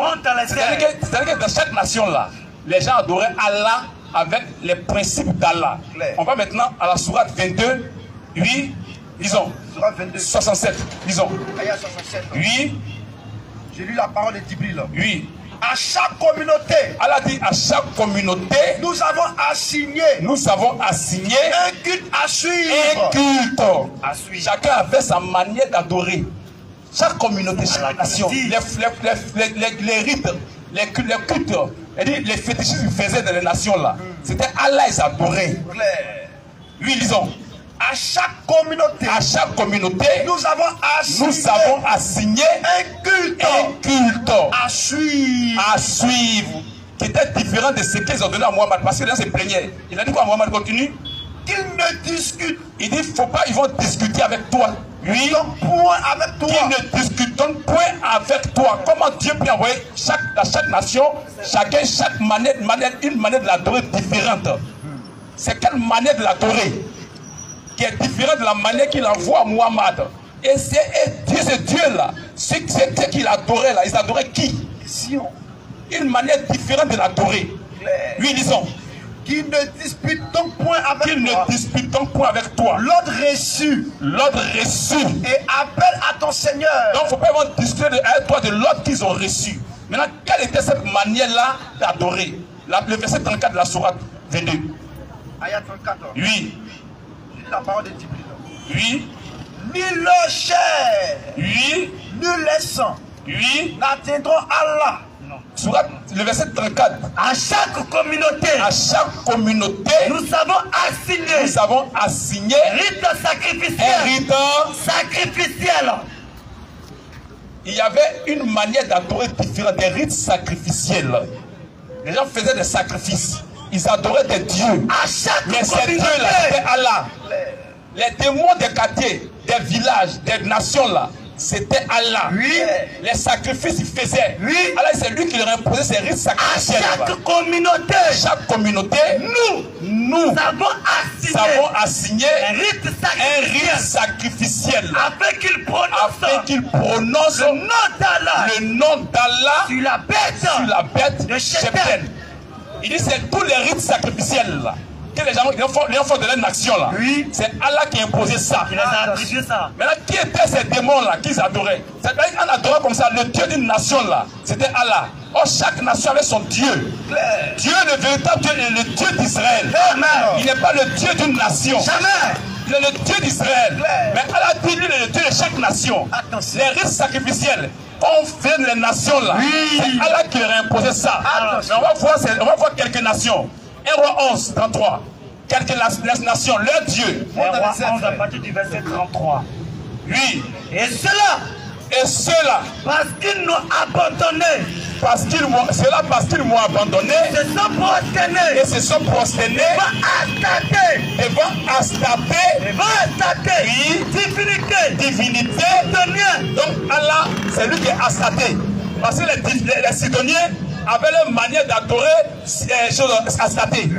C'est-à-dire que dans chaque nation là, les gens adoraient Allah avec les principes d'Allah. On va maintenant à la sourate 22, 8, lisons. Sourate 22. 67, lisons. Ayat 67. Oui. J'ai lu la parole de Djibril. Oui. À chaque communauté. Allah dit à chaque communauté. Nous avons assigné un culte à suivre. Chacun avait sa manière d'adorer. Chaque communauté, chaque nation, les rites, les cultes, les fétichistes qu'ils faisaient dans les nations là, c'était Allah, ils adoraient. Oui, lisons. À chaque communauté, nous avons assigné un culte à suivre, qui était différent de ce qu'ils ont donné à Mohammed. Parce que là, c'est plaigné. Il a dit quoi, Mohammed continue? Qu'ils ne discutent. Il dit, faut pas, ils vont discuter avec toi. Oui. Point avec toi. Qu'ils ne discutent point avec toi. Comment Dieu peut envoyer à chaque nation, chaque manière, une manière de l'adorer différente. C'est quelle manière de l'adorer qui est différente de la manière qu'il envoie à Muhammad. Et ce Dieu-là, ce qu'il adorait là, ils adoraient qui? Une manière différente de l'adorer. Oui, disons. Qui ne dispute donc point avec Qu'il toi. ne dispute donc point avec toi. L'ordre reçu. L'ordre reçu. Et appelle à ton Seigneur. Donc, il ne faut pas vraiment discuter avec toi de l'ordre qu'ils ont reçu. Maintenant, quelle était cette manière-là d'adorer? Le verset 34 de la sourate 22. Ayat 34. Oui. La parole de Jibril. Oui. Nul le chair. Oui. Nul les sang. Oui. N'atteindront Allah. Sourate, le verset 34. À chaque communauté. À chaque communauté. Nous avons assigné. Rite sacrificiel. Un rite sacrificiel. Il y avait une manière d'adorer différente, des rites sacrificiels. Les gens faisaient des sacrifices. Ils adoraient des dieux. À chaque mais ces dieux-là, c'était Allah. Les démons des quartiers, des villages, des nations-là, c'était Allah. Oui. Les sacrifices, ils faisaient. Oui. Allah, c'est lui qui leur imposait ces rites sacrificiels. À chaque communauté. Chaque communauté. Nous avons assigné un rite sacrificiel. Afin qu'il prononce le nom d'Allah sur la bête de Shepten. Il dit c'est tous les rites sacrificiels là. Que les enfants de la nation là. Oui. C'est Allah qui a imposé ça. Il a attribué ça. Maintenant, qui étaient ces démons là qu'ils adoraient? C'est-à-dire qu'en adorant comme ça le Dieu d'une nation là, c'était Allah. Or, chaque nation avait son Dieu. Dieu, le véritable Dieu, est le Dieu d'Israël. Il n'est pas le Dieu d'une nation. Jamais. Il est le Dieu d'Israël. Mais Allah dit, lui, il est le Dieu de chaque nation. Attention. Les rites sacrificiels, quand on fait les nations là, c'est Allah qui leur a imposé ça. Mais on va voir quelques nations. 1 Roi 11, 33. Quelques nations, leur Dieu. 1 Roi 11 à partir du verset 33. Oui. Et ceux-là, parce qu'ils nous abandonnés. Parce qu'ils m'ont abandonné. Et se sont prosternés. Devant Astarté. Oui. Divinité. Donc Allah, c'est lui qui est Astarté. Parce que les Sidoniens avaient leur manière d'adorer Astarté.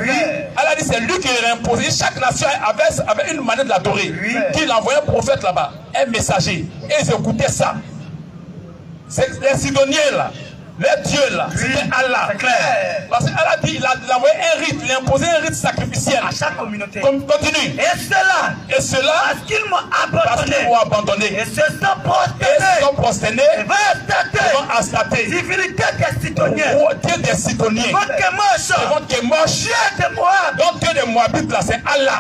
Allah dit c'est lui qui leur a imposé. Chaque nation avait une manière de l'adorer. Qu'il envoyait un prophète là-bas, un messager. Et ils écoutaient ça. Les Sidoniens là. Le Dieu là, c'était Allah. C'est clair. Parce qu'Allah dit, il a envoyé un rite, il a imposé un rite sacrificiel. À chaque communauté. Continue. Et cela, parce qu'ils m'ont abandonné. Et se sont prosternés. Devant Astarté. Divinité des Sidoniens. Dieu des Sidoniens. Devant Kemosh. Dieu de Moab. Donc Dieu de Moabite là, c'est Allah.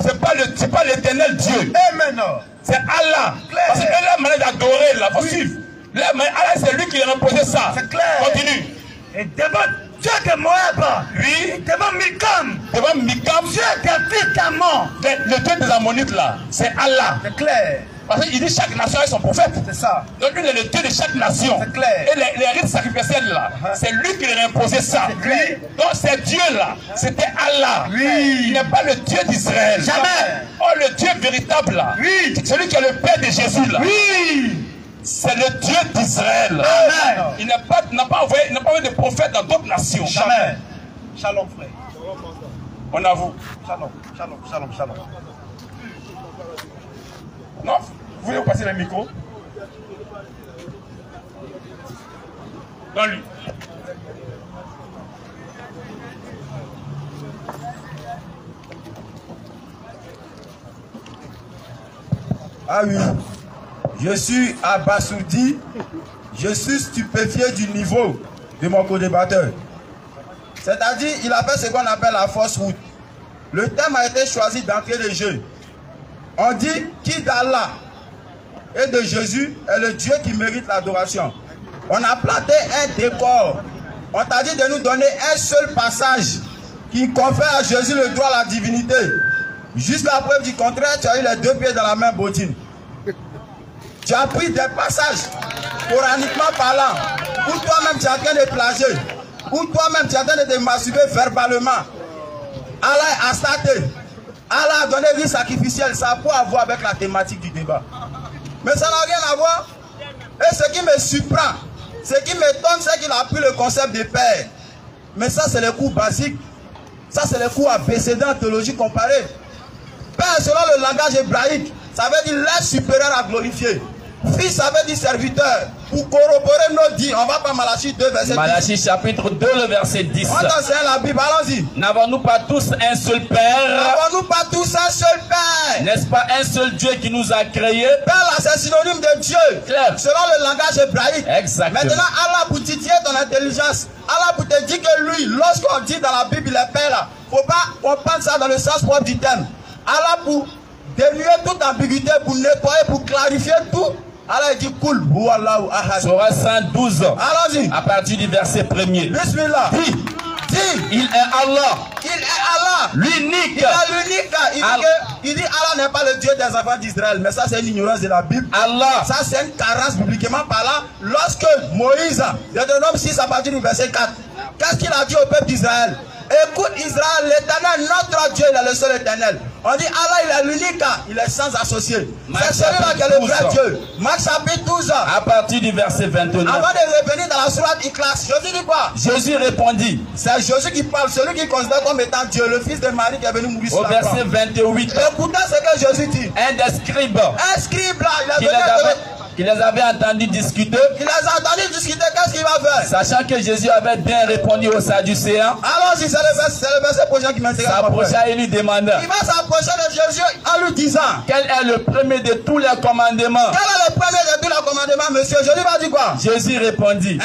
C'est pas l'éternel Dieu. Amen. C'est Allah. Parce que la manière d'adorer là, faut suivre. Allah, c'est lui qui a imposé ça. C'est clair. Continue. Et devant Dieu de Moab. Oui. Devant Mikam. Dieu des fils d'Ammon. Le Dieu des Ammonites là, c'est Allah. C'est clair. Parce qu'il dit chaque nation a son prophète. C'est ça. Donc lui, il est le Dieu de chaque nation. C'est clair. Et les rites sacrificiels là, c'est lui qui leur a imposé ça. C'est clair. Donc ces dieux là, c'était Allah. Oui. Il n'est pas le Dieu d'Israël. Jamais. Oh, le Dieu véritable là. Oui. Celui qui est le Père de Jésus là. Oui. C'est le Dieu d'Israël. Amen. Il n'a pas envoyé de prophètes dans d'autres nations. Jamais. Shalom, frère. On avoue. Shalom. Non, vous voulez passer le micro? Dans lui. Ah oui. Je suis abasourdi, je suis stupéfié du niveau de mon co-débatteur. C'est-à-dire, il a fait ce qu'on appelle la fausse route. Le thème a été choisi d'entrée de jeu. On dit qui d'Allah et de Jésus est le Dieu qui mérite l'adoration. On a planté un décor. On t'a dit de nous donner un seul passage qui confère à Jésus le droit à la divinité. Jusqu'à preuve du contraire, tu as eu les deux pieds dans la même bottine. Tu as pris des passages, coraniquement parlant, où toi-même tu es en train de plager, où toi-même tu es en train de te masturber verbalement. Allah est Astarté. Allah a donné vie sacrificielle. Ça a quoi à voir avec la thématique du débat? Mais ça n'a rien à voir. Et ce qui me surprend, ce qui m'étonne, c'est qu'il a pris le concept de père. Mais ça, c'est le cours basique. Ça, c'est le cours abécédaire en théologie comparée. Père, selon le langage hébraïque, ça veut dire l'être supérieur à glorifier. Fils, ça veut dire serviteur. pour corroborer nos dits, on va pas Malachie 2, verset 10. Malachie chapitre 2, le verset 10. On enseigne la Bible, allons-y. N'avons-nous pas tous un seul Père? N'avons-nous pas tous un seul Père? N'est-ce pas un seul Dieu qui nous a créés? Père là, c'est synonyme de Dieu. Claire. Selon le langage hébraïque. Exactement. Maintenant, Allah pour titiller ton intelligence. Allah pour te dire que lui, lorsqu'on dit dans la Bible, il est Père là, faut pas comprendre ça dans le sens propre du terme. Allah pour dénuer toute ambiguïté, pour nettoyer, pour clarifier tout. Allah dit cool. Surah 112. Allons-y. À partir du verset 1er. Bismillah. Dis. Il est Allah. Il est Allah. L'unique. Il est l'unique. Il dit Allah n'est pas le Dieu des enfants d'Israël. Mais ça, c'est une ignorance de la Bible. Allah. Ça, c'est une carence bibliquement parlant. Lorsque Moïse, Deutéronome 6 à partir du verset 4, qu'est-ce qu'il a dit au peuple d'Israël? Écoute Israël, l'éternel, notre Dieu, il est le seul éternel. On dit Allah, il est l'unique, il est sans associé. C'est celui-là qui est le vrai Dieu. Marc chapitre 12. À partir du verset 29. Avant de revenir dans la sourate Ikhlas, Jésus dit quoi? Jésus répondit. C'est Jésus qui parle, celui qui considère comme étant Dieu, le fils de Marie qui est venu mourir sur la croix. Au verset 28. Écoutez ce que Jésus dit. Un des scribes. Un scribe là, il est venu qui les avait entendus discuter. Il les a entendus discuter, qu'est-ce qu'il va faire? Sachant que Jésus avait bien répondu aux Sadducéens. Alors, c'est le verset prochain qui m'intéresse. S'approcha et lui demanda. Il va s'approcher de Jésus en lui disant. Quel est le premier de tous les commandements? Quel est le premier de tous les commandements, monsieur? Jésus va dire quoi? Jésus répondit.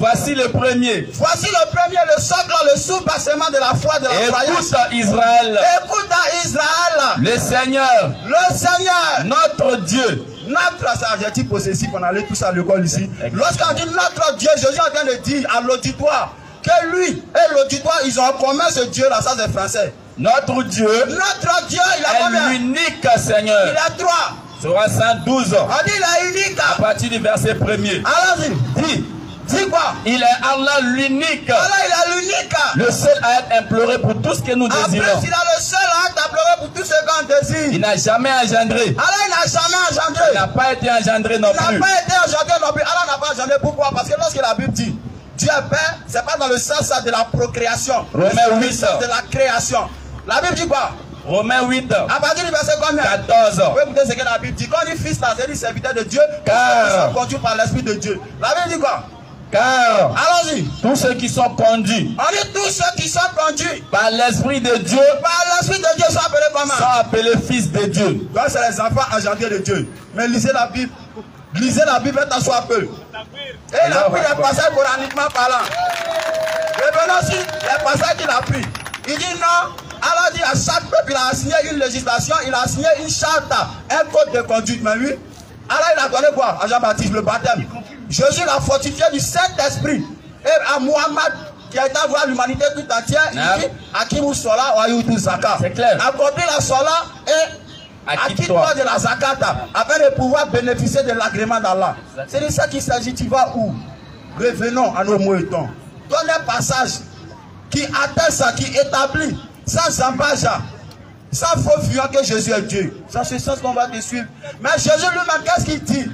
Voici le premier. Voici le premier, le socle, le sous-bassement de la foi, de la croyance. Écoute Israël. Écoute Israël. Le Seigneur. Le Seigneur. Notre Dieu. Notre, c'est adjectif possessif, on allait tous à l'école ici. Lorsqu'on dit notre Dieu, Jésus est en train de dire à l'auditoire que lui et l'auditoire, ils ont en commun ce Dieu-là, ça c'est français. Notre Dieu. Notre Dieu, il a combien? L'unique Seigneur. Il a 3. Surah 112. On dit il est unique. À partir du verset 1er. Allons-y. Dis quoi? Il est Allah l'unique. Allah, il est l'unique. Le seul à être imploré pour tout ce que nous désirons. En plus, il a le seul à être imploré pour tout ce qu'on désire. Il n'a jamais engendré. Allah, il n'a jamais engendré. Il n'a pas été engendré non plus. Il n'a pas été engendré non plus. Allah n'a pas engendré. Pourquoi? Parce que lorsque la Bible dit Dieu est Père, c'est pas dans le sens de la procréation. Romains 8. Dans le sens de la création. La Bible dit quoi? Romains 8. À partir du verset combien? 14. Vous écoutez ce que la Bible dit. Quand on dit fils, c'est dit serviteur de Dieu, car ils sont conduits par l'Esprit de Dieu. La Bible dit quoi? Car allons-y. Tous ceux qui sont conduits. On dit tous ceux qui sont conduits par l'Esprit de Dieu. Par l'Esprit de Dieu sont appelés comment? Sont appelés fils de Dieu. Donc c'est les enfants engendrés de Dieu. Mais lisez la Bible. Lisez la Bible et t'en sois peu. Et il a pris les passages coraniquement parlant. Revenons sur les passages qu'il a pris. Il dit non. Allah dit à chaque peuple, il a assigné une législation, il a assigné une charte, un code de conduite. Mais lui, Allah il a donné quoi? À Jean-Baptiste, le baptême. Jésus l'a fortifié du Saint-Esprit. Et à Muhammad, qui a été à voir l'humanité tout entière, il dit Akimu Sola wa Yutu Zaka. C'est clair. Accomplis la Sola et acquitte-toi de la Zakata, afin de pouvoir bénéficier de l'agrément d'Allah. C'est de ça qu'il s'agit. Tu vas où? Revenons à nos mots-étons. Donne un passage qui atteste ça, qui établit, sans embâche, sans faux fuyant que Jésus est Dieu. C'est ce sens qu'on va te suivre. Mais Jésus lui-même, qu'est-ce qu'il dit?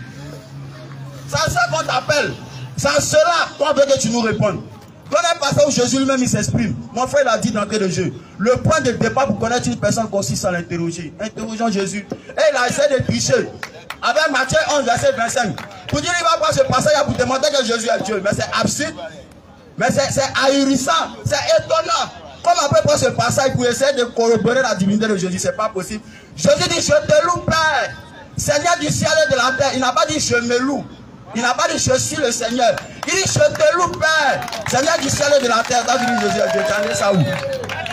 C'est ça qu'on t'appelle. C'est à cela qu'on veut que tu nous répondes. Donne un passage où Jésus lui-même il s'exprime. Mon frère l'a dit d'entrée de jeu. Le point de départ pour connaître une personne consiste à l'interroger. Interrogeons Jésus. Et il a essayé de tricher. Avec Matthieu 11, verset 25. Pour dire il va prendre ce passage pour démontrer que Jésus est Dieu. Mais c'est absurde. Mais c'est ahurissant. C'est étonnant. Comment on peut prendre ce passage pour essayer de corroborer la divinité de Jésus? C'est pas possible. Jésus dit je te loue Père, Seigneur du ciel et de la terre. Il n'a pas dit je me loue. Il n'a pas dit je suis le Seigneur. Il dit je te loue Père, Seigneur du ciel et de la terre. Quand tu dis Jésus, tu as enlevé ça où?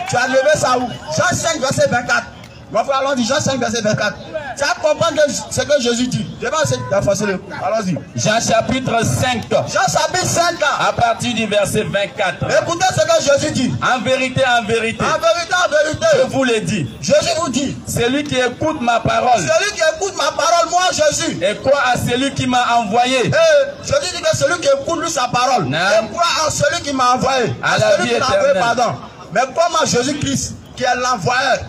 Tu as enlevé ça où? Jean 5 verset 24. Mon frère, allons-y, Jean 5 verset 24. Tu vas comprendre ce que Jésus dit. Je vais essayer d'effacer le coup. Allons-y. Jean chapitre 5. Jean chapitre 5. À partir du verset 24. Écoutez ce que Jésus dit. En vérité, en vérité. En vérité, en vérité. Je vous l'ai dit. Jésus vous dit. Celui qui écoute ma parole. Celui qui écoute ma parole, moi Jésus. Et croit à celui qui m'a envoyé. Jésus dit que celui qui écoute lui sa parole. Et croit en celui qui m'a envoyé. À la vie éternelle. Pardon. Mais comment Jésus-Christ, qui est l'envoyeur,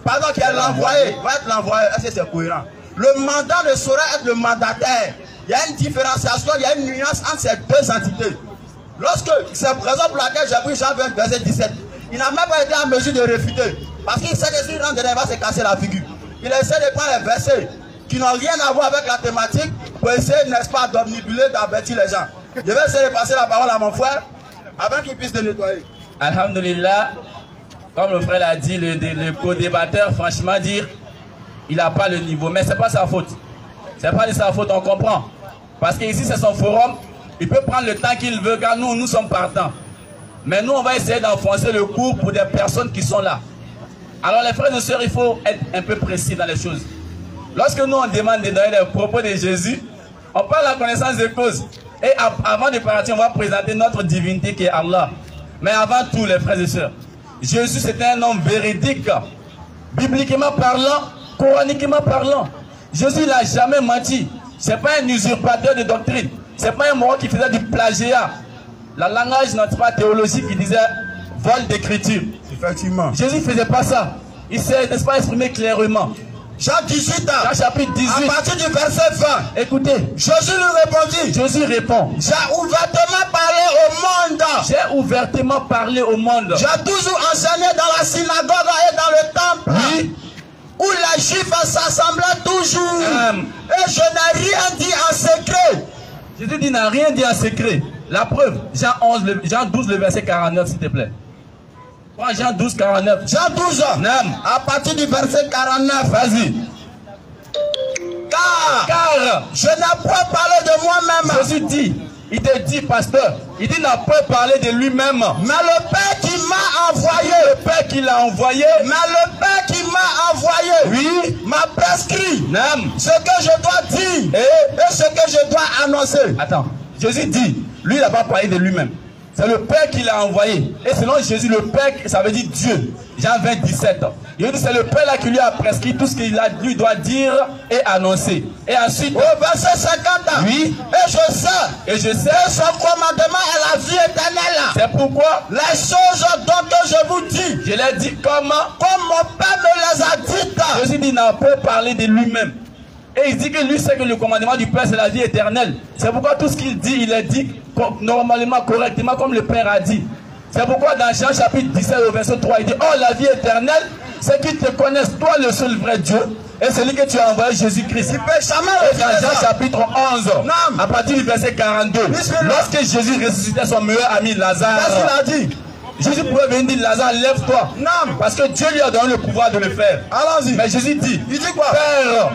pardon, qui est l'envoyé, va être l'envoyeur? Est-ce que c'est cohérent? Le mandat ne saurait être le mandataire. Il y a une différenciation, il y a une nuance entre ces deux entités. Lorsque, c'est la raison pour laquelle j'ai pris Jean 20, verset 17, il n'a même pas été en mesure de réfuter. Parce qu'il sait que s'il rentre dedans, il va se casser la figure. Il essaie de prendre les versets qui n'ont rien à voir avec la thématique pour essayer, n'est-ce pas, d'omnibuler, d'avertir les gens. Je vais essayer de passer la parole à mon frère avant qu'il puisse le nettoyer. Alhamdulillah, comme le frère l'a dit, le co-débatteur, franchement dire, il n'a pas le niveau. Mais ce n'est pas sa faute. Ce n'est pas de sa faute, on comprend. Parce qu'ici, c'est son forum. Il peut prendre le temps qu'il veut, car nous sommes partants. Mais nous, on va essayer d'enfoncer le cours pour des personnes qui sont là. Alors, les frères et sœurs, il faut être un peu précis dans les choses. Lorsque nous, on demande de donner les propos de Jésus, on parle de la connaissance des causes. Et avant de partir, on va présenter notre divinité qui est Allah. Mais avant tout, les frères et sœurs, Jésus, c'était un homme véridique. Bibliquement parlant, coraniquement parlant. Jésus, il n'a jamais menti. Ce n'est pas un usurpateur de doctrine. Ce n'est pas un mort qui faisait du plagiat. La langage, n'est pas théologique, qui disait vol d'écriture. Effectivement. Jésus ne faisait pas ça. Il s'est, n'est-ce pas, exprimé clairement. Jean 18 ans. Jean chapitre 18. À partir du verset 20. Écoutez. Jésus lui répondit. Jésus répond. J'ai ouvertement parlé au monde. J'ai ouvertement parlé au monde. J'ai toujours enseigné dans la synagogue et dans le temple. Oui. Où les Juifs s'assemblaient toujours. Et je n'ai rien dit en secret. Jésus dit n'a rien dit en secret. La preuve, Jean 12, le verset 49, s'il te plaît. Jean 12, 49. Jean 12, à partir du verset 49. Vas-y. Car je n'ai pas parlé de moi-même. Jésus dit, il te dit, pasteur, il dit n'a pas parlé de lui-même. Mais le Père qui m'a envoyé. Le Père qui l'a envoyé. Mais le Père qui m'a envoyé. Oui. M'a prescrit ce que je dois dire et ce que je dois annoncer. Attends, Jésus dit, lui il n'a pas parlé de lui-même. C'est le Père qui l'a envoyé. Et selon Jésus, le Père, ça veut dire Dieu. Jean 20, 17. Il dit c'est le Père là qui lui a prescrit tout ce qu'il lui doit dire et annoncer. Et ensuite, au verset 50, oui. Et je sais, son commandement est la vie éternelle. C'est pourquoi les choses dont je vous dis, je l'ai dit comme mon Père me les a dites. Jésus dit n'a pas parlé de lui-même. Et il dit que lui sait que le commandement du Père c'est la vie éternelle. C'est pourquoi tout ce qu'il dit, il est dit normalement, correctement, comme le Père a dit. C'est pourquoi dans Jean chapitre 17 au verset 3, il dit, oh la vie éternelle, c'est qu'ils te connaissent, toi le seul vrai Dieu, et celui que tu as envoyé, Jésus-Christ. Et dans Jean chapitre 11, à partir du verset 42, lorsque Jésus ressuscitait son meilleur ami Lazare, il a dit, Jésus pouvait venir dire, Lazare, lève-toi. Non. Parce que Dieu lui a donné le pouvoir de le faire. Allons-y. Mais Jésus dit, il dit quoi? Père,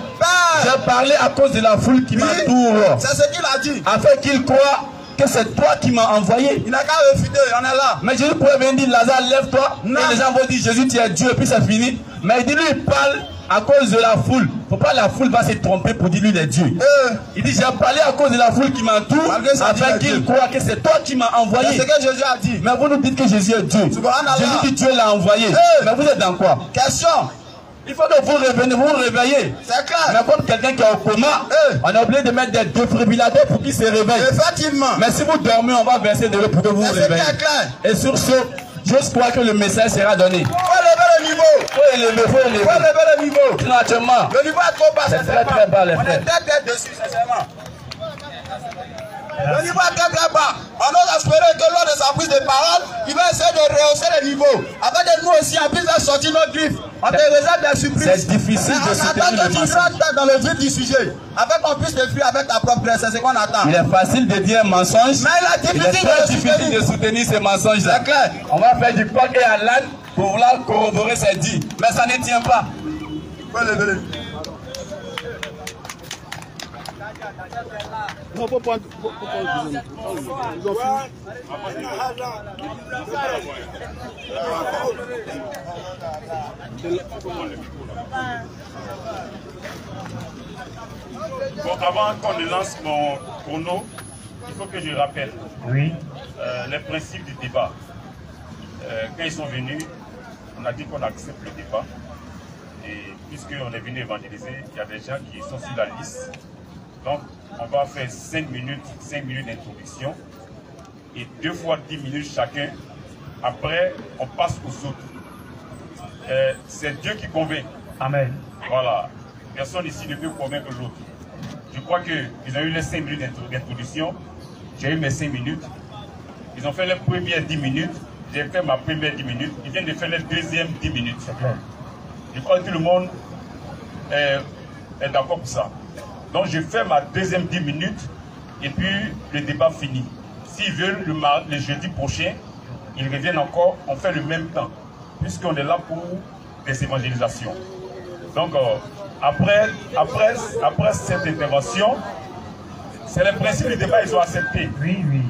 j'ai parlé à cause de la foule qui m'entoure. C'est ce qu'il a dit. Afin qu'il croit que c'est toi qui m'as envoyé. Il n'a qu'à refuter, on est là. Mais Jésus pouvait venir dire, Lazare, lève-toi. Et les gens vont dire, Jésus, tu es Dieu, et puis c'est fini. Mais il dit, lui, il parle à cause de la foule. Faut pas la foule va se tromper pour dire lui il est Dieu. Il dit j'ai parlé à cause de la foule qui m'entoure afin qu'il croit que c'est toi qui m'as envoyé. C'est ce que Jésus a dit. Mais vous nous dites que Jésus est Dieu. Jésus dit Dieu l'a envoyé. Mais vous êtes dans quoi? Question. Il faut que vous revenez, vous vous réveillez. C'est clair. Mais comme quelqu'un qui est au coma, on a oublié de mettre des défibrillateurs pour qu'il se réveille. Effectivement. Mais si vous dormez, on va verser de l'eau pour que vous vous réveillez. C'est clair. Et sur ce, j'ose croire que le message sera donné. Faut élever le niveau. Faut élever le niveau. Sinon, actuellement, le niveau est trop bas. C'est très bas, les frères. On est tête dessus, sincèrement. Le niveau est très bas. On ose espérer que lors de sa prise de parole, il va essayer de rehausser le niveau. Afin de nous aussi, en plus de sortir nos griffes, on te réserve des surprises. C'est difficile de soutenir le message. On attend que tu rentres dans le vif du sujet. Afin qu'on puisse le fuir avec ta propre graisse. C'est ce qu'on attend. Il est facile de dire un mensonge. Mais il est difficile de soutenir ces mensonges-là. C'est clair. On va faire du coq et à l'âne pour vouloir corroborer ses dits. Mais ça ne tient pas. Faut lever le niveau. Non, faut prendre. Ils ont fini. Bon, avant qu'on ne lance mon chrono, il faut que je rappelle les principes du débat. Quand ils sont venus, on a dit qu'on accepte le débat. Et puisqu'on est venu évangéliser, il y a des gens qui sont sur la liste. Donc, on va faire 5 minutes d'introduction et 2 fois 10 minutes chacun. Après, on passe aux autres. C'est Dieu qui convainc. Amen. Voilà. Personne ici ne peut convaincre l'autre. Je crois qu'ils ont eu les 5 minutes d'introduction. J'ai eu mes 5 minutes. Ils ont fait les premières 10 minutes. J'ai fait ma première 10 minutes. Ils viennent de faire les deuxièmes 10 minutes. Je crois que tout le monde est d'accord pour ça. Donc je fais ma deuxième 10 minutes et puis le débat finit. S'ils veulent le jeudi prochain, ils reviennent encore, on fait le même temps, puisqu'on est là pour des évangélisations. Donc après cette intervention, c'est le principe du débat, ils ont accepté. Oui, oui.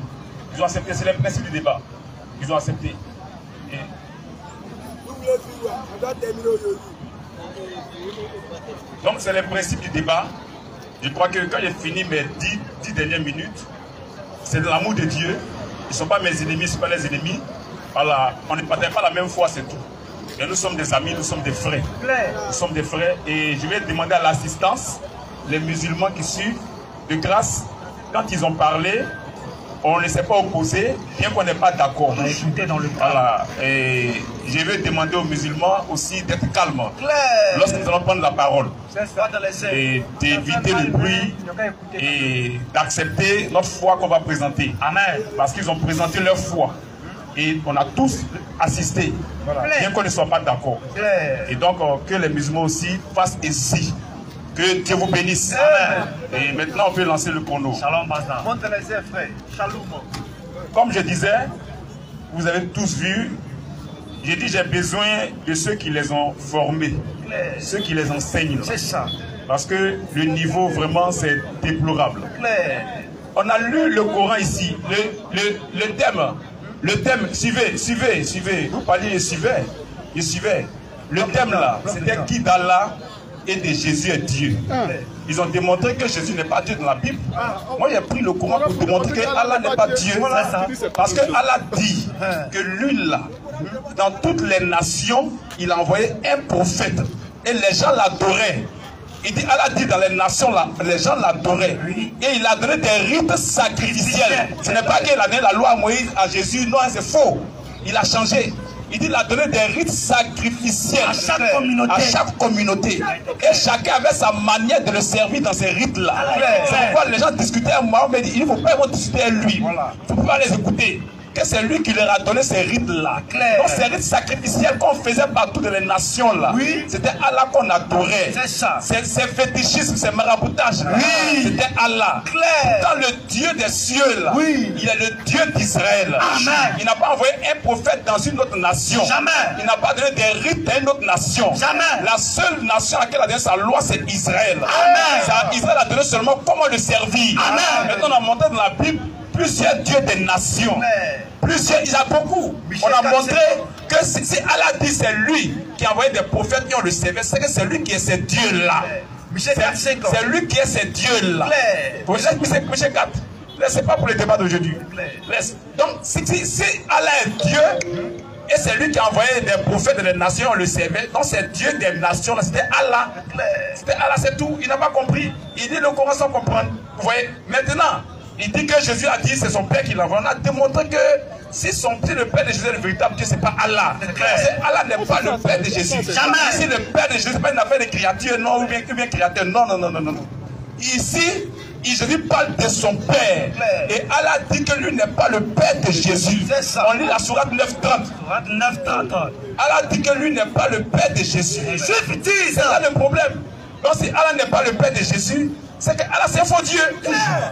Ils ont accepté, c'est le principe du débat. Ils ont accepté. Et... donc c'est le principe du débat. Je crois que quand j'ai fini mes 10 dernières minutes, c'est de l'amour de Dieu. Ils ne sont pas mes ennemis, ils ne sont pas les ennemis. Voilà. On ne partage pas la même foi, c'est tout. Et nous sommes des amis, nous sommes des frères. Nous sommes des frères et je vais demander à l'assistance, les musulmans qui suivent, de grâce, quand ils ont parlé, on ne s'est pas opposé, bien qu'on n'est pas d'accord. Voilà. Et je vais demander aux musulmans aussi d'être calmes lorsque nous allons prendre la parole. Et d'éviter le bruit et d'accepter notre foi qu'on va présenter. Amen. Parce qu'ils ont présenté leur foi. Et on a tous assisté, bien qu'on ne soit pas d'accord. Et donc que les musulmans aussi fassent ici. Que Dieu vous bénisse. Amen. Et maintenant on peut lancer le chrono. Shalom Bazar. Comme je disais, vous avez tous vu, j'ai dit j'ai besoin de ceux qui les ont formés, ceux qui les enseignent. C'est ça. Parce que le niveau vraiment c'est déplorable. On a lu le Coran ici, le thème, suivez, vous parliez de suivez. Le thème là, c'était qui d'Allah et de Jésus est Dieu. Ils ont démontré que Jésus n'est pas Dieu dans la Bible. Moi j'ai pris le Coran pour démontrer que Allah n'est pas Dieu. Parce que Allah dit que lui là, dans toutes les nations, il a envoyé un prophète. Et les gens l'adoraient. Il dit, Allah dit dans les nations là, les gens l'adoraient. Et il a donné des rites sacrificiels. Ce n'est pas qu'il a donné la loi à Moïse, à Jésus, non, c'est faux. Il a changé. Il dit qu'il a donné des rites sacrificiels à chaque communauté. Et chacun avait sa manière de le servir dans ces rites-là. C'est pourquoi les gens discutaient à moi, mais il ne faut pas discuter à lui. Il ne faut pas les écouter. Que c'est lui qui leur a donné ces rites-là. Donc ces rites sacrificiels qu'on faisait partout dans les nations-là, c'était Allah qu'on adorait. C'est ça. Ces fétichismes, ces maraboutage, c'était Allah. Dans le Dieu des cieux, là, il est le Dieu d'Israël. Il n'a pas envoyé un prophète dans une autre nation. Jamais. Il n'a pas donné des rites à une autre nation. Jamais. La seule nation à laquelle il a donné sa loi, c'est Israël. Israël a donné seulement comment le servir. Maintenant, on a montré dans la Bible plusieurs dieux des nations. Plusieurs, il y a beaucoup. On a montré que si Allah dit c'est lui qui a envoyé des prophètes qui ont le servi, c'est que c'est lui qui est ce Dieu-là. C'est lui qui est ce Dieu-là. Michel 4. Laissez pas pour le débat d'aujourd'hui. Donc, si Allah est Dieu, et c'est lui qui a envoyé des prophètes des nations, on le servait. Donc c'est Dieu des nations, c'était Allah. C'était Allah, c'est tout. Il n'a pas compris. Il dit le Coran sans comprendre. Vous voyez, maintenant, il dit que Jésus a dit c'est son Père qui l'a envoyé. On a démontré que si le Père de Jésus est le véritable Dieu, c'est pas Allah. Allah n'est pas le Père de Jésus. Jamais. Si le Père de Jésus, c'est pas une affaire de créature, non, ou bien créateur. Non. Ici, Jésus parle de son Père. Et Allah dit que lui n'est pas le Père de Jésus. On lit la sourate 9:30. Allah dit que lui n'est pas le Père de Jésus. C'est ça le problème. Donc si Allah n'est pas le Père de Jésus, c'est que Allah c'est un faux Dieu.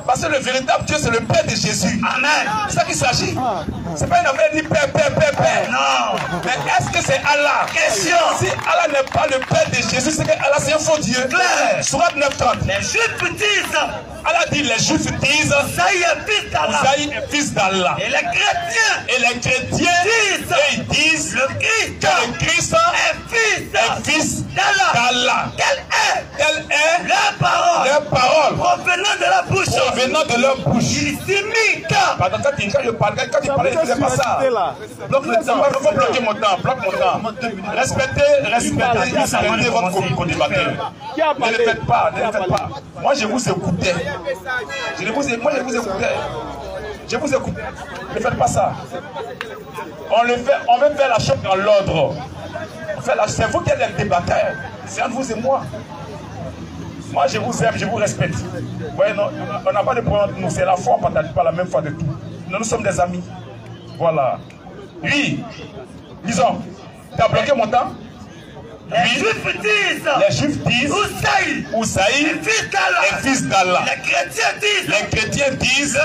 Parce que le véritable Dieu c'est le Père de Jésus. Amen. C'est ça qu'il s'agit. C'est pas une affaire de dire Père. Non. Mais est-ce que c'est Allah? Question. Si Allah n'est pas le Père de Jésus, c'est que Allah c'est un faux Dieu. Claire. Sourate 9:30. Les Juifs disent. Allah dit les Juifs disent. Osaïe est fils d'Allah. Et les chrétiens disent que le Christ est fils d'Allah. Quelle est leur parole provenant de leur bouche. Il s'imite. Pardon, quand il parlait, il ne faisait pas ça. Donc, il faut bloquer mon temps. Respectez votre co-débatteur. Ne le faites pas. Moi, je vous écoutais. Je vous écoutais. Ne faites pas ça. On veut faire la chose dans l'ordre. C'est vous qui êtes le débatteur. C'est entre vous et moi. Moi, je vous aime, je vous respecte. Vous voyez, on n'a pas de problème entre nous. C'est la foi, on ne partage pas la même foi de tout. Nous sommes des amis. Voilà. Oui. Disons, tu as bloqué mon temps? Les Juifs disent Oussaï est fils d'Allah. Les chrétiens disent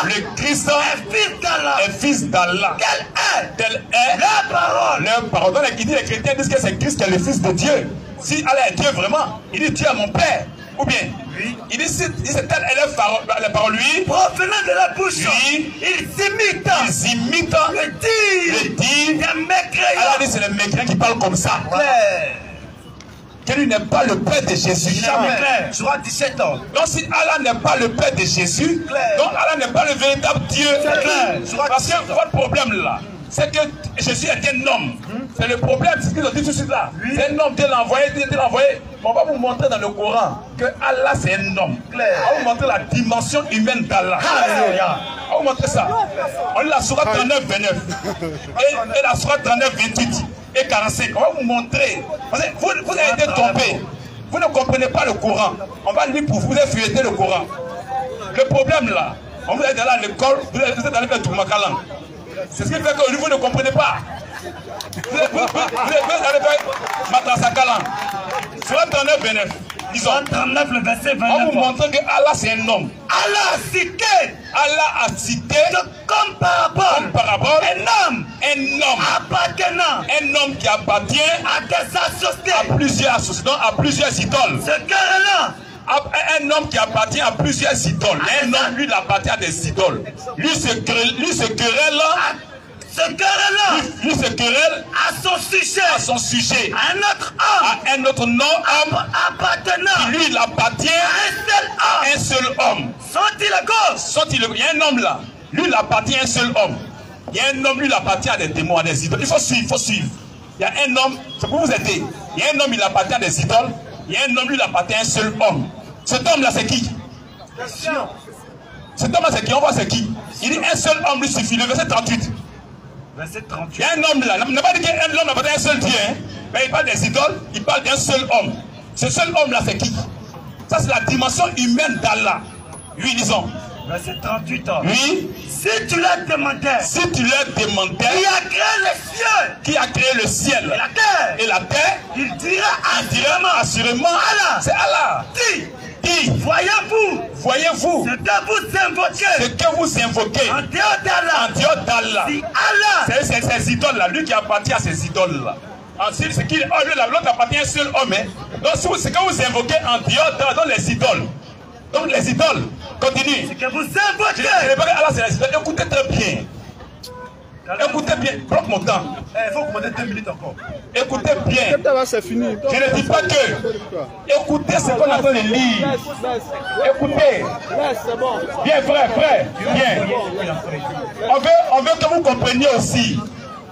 le Christ est fils d'Alla. Telle est leur parole. Donc les chrétiens disent que c'est Christ qui est le fils de Dieu. Si Allah est Dieu vraiment, il dit Dieu est mon Père. Ou bien, il dit c'est telle est la parole, lui, provenant de la bouche, lui, ils imitent le dire des mécréants. Allah dit c'est les mécréants qui parlent comme ça. Que lui n'est pas le Père de Jésus. Jamais. Surah 17 ans. Donc si Allah n'est pas le Père de Jésus, donc Allah n'est pas le véritable Dieu. Parce que votre problème là, c'est que Jésus est un homme. C'est le problème, c'est ce qu'ils ont dit tout de suite là. C'est un homme, Dieu l'a envoyé, On va vous montrer dans le Coran que Allah c'est un homme. On va vous montrer la dimension humaine d'Allah. On va vous montrer ça. On lit la Surah 39, 29. Et la Surah 39, 28 et 45. On va vous montrer. Vous avez été trompé. Vous ne comprenez pas le Coran. On va lire pour vous feuilleter le Coran. Le problème là, on vous a dit à l'école, vous êtes allé faire tout Makalang. C'est ce qui fait que vous ne comprenez pas. Vous allez faire Matasakalan. Sur le 39, 29. Ils ont 39, le verset 29. On vous montre que Allah c'est un homme. Allah a cité comme parabole un homme appartenant. Un homme qui appartient à des associés. À plusieurs idoles. Ce cœur-là. Un homme qui appartient à plusieurs idoles. Un homme, lui, il appartient à des idoles. Lui se querelle à son sujet. À un autre homme appartenant. Qui lui, il appartient à un seul homme. Il y a un homme là. Lui, il appartient à un seul homme. Il y a un homme, lui, il appartient à des démons, à des idoles. Il faut suivre. Il y a un homme, c'est pour vous aider. Il y a un homme, il appartient à des idoles. Il y a un homme, lui, il appartient à un seul homme. Cet homme-là, c'est qui? Cet homme-là, c'est qui? On voit c'est qui? Il dit un seul homme lui suffit. Le verset 38. Verset 38. Il y a un homme là. Il n'a pas dit qu'un homme appartient à un seul Dieu. Hein? Mais il parle des idoles, il parle d'un seul homme. Ce seul homme-là, c'est qui? Ça, c'est la dimension humaine d'Allah. Oui, disons. Verset 38 ans. Oui. Si tu leur demandais. Qui a créé le ciel et la terre. Il dira assurément Allah. C'est Allah. Dis. Voyez-vous. Ce que vous invoquez. En dehors d'Allah. C'est ces idoles là. Lui qui appartient à ces idoles là. Ensuite, c'est qu'il l'autre appartient à un seul homme. Hein. Donc ce que vous invoquez en dehors d'Allah, les idoles. Donc les idoles, continue. C'est que vous invoquez. Allah, c'est les idoles. Écoutez très bien. Écoutez bien. Bloque mon temps. Il faut commander 2 minutes encore. Écoutez bien. C'est fini. Je ne dis pas que. Écoutez ce qu'on a dans les livres. Écoutez. Bien, frère. Bien. On veut que vous compreniez aussi.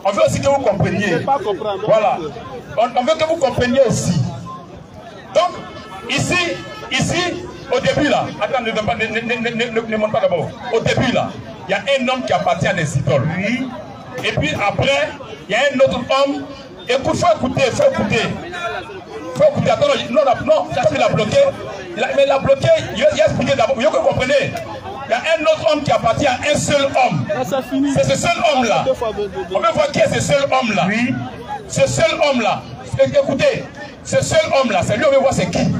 On veut aussi que vous compreniez. Voilà. On veut que vous compreniez aussi. Donc, ici, au début là, attends, ne monte pas d'abord. Au début là, il y a un homme qui appartient à des idoles. Oui. Et puis après, il y a un autre homme. Écoute, faut écouter. Attends, non, il l'a bloqué. Mais il l'a bloqué, il a expliqué d'abord. Vous comprenez? Il y a un autre homme qui appartient à un seul homme. C'est ce seul homme là. On veut voir qui est ce seul homme là. Oui. Ce seul homme là. Écoutez, ce seul homme là, c'est lui, on veut voir c'est qui.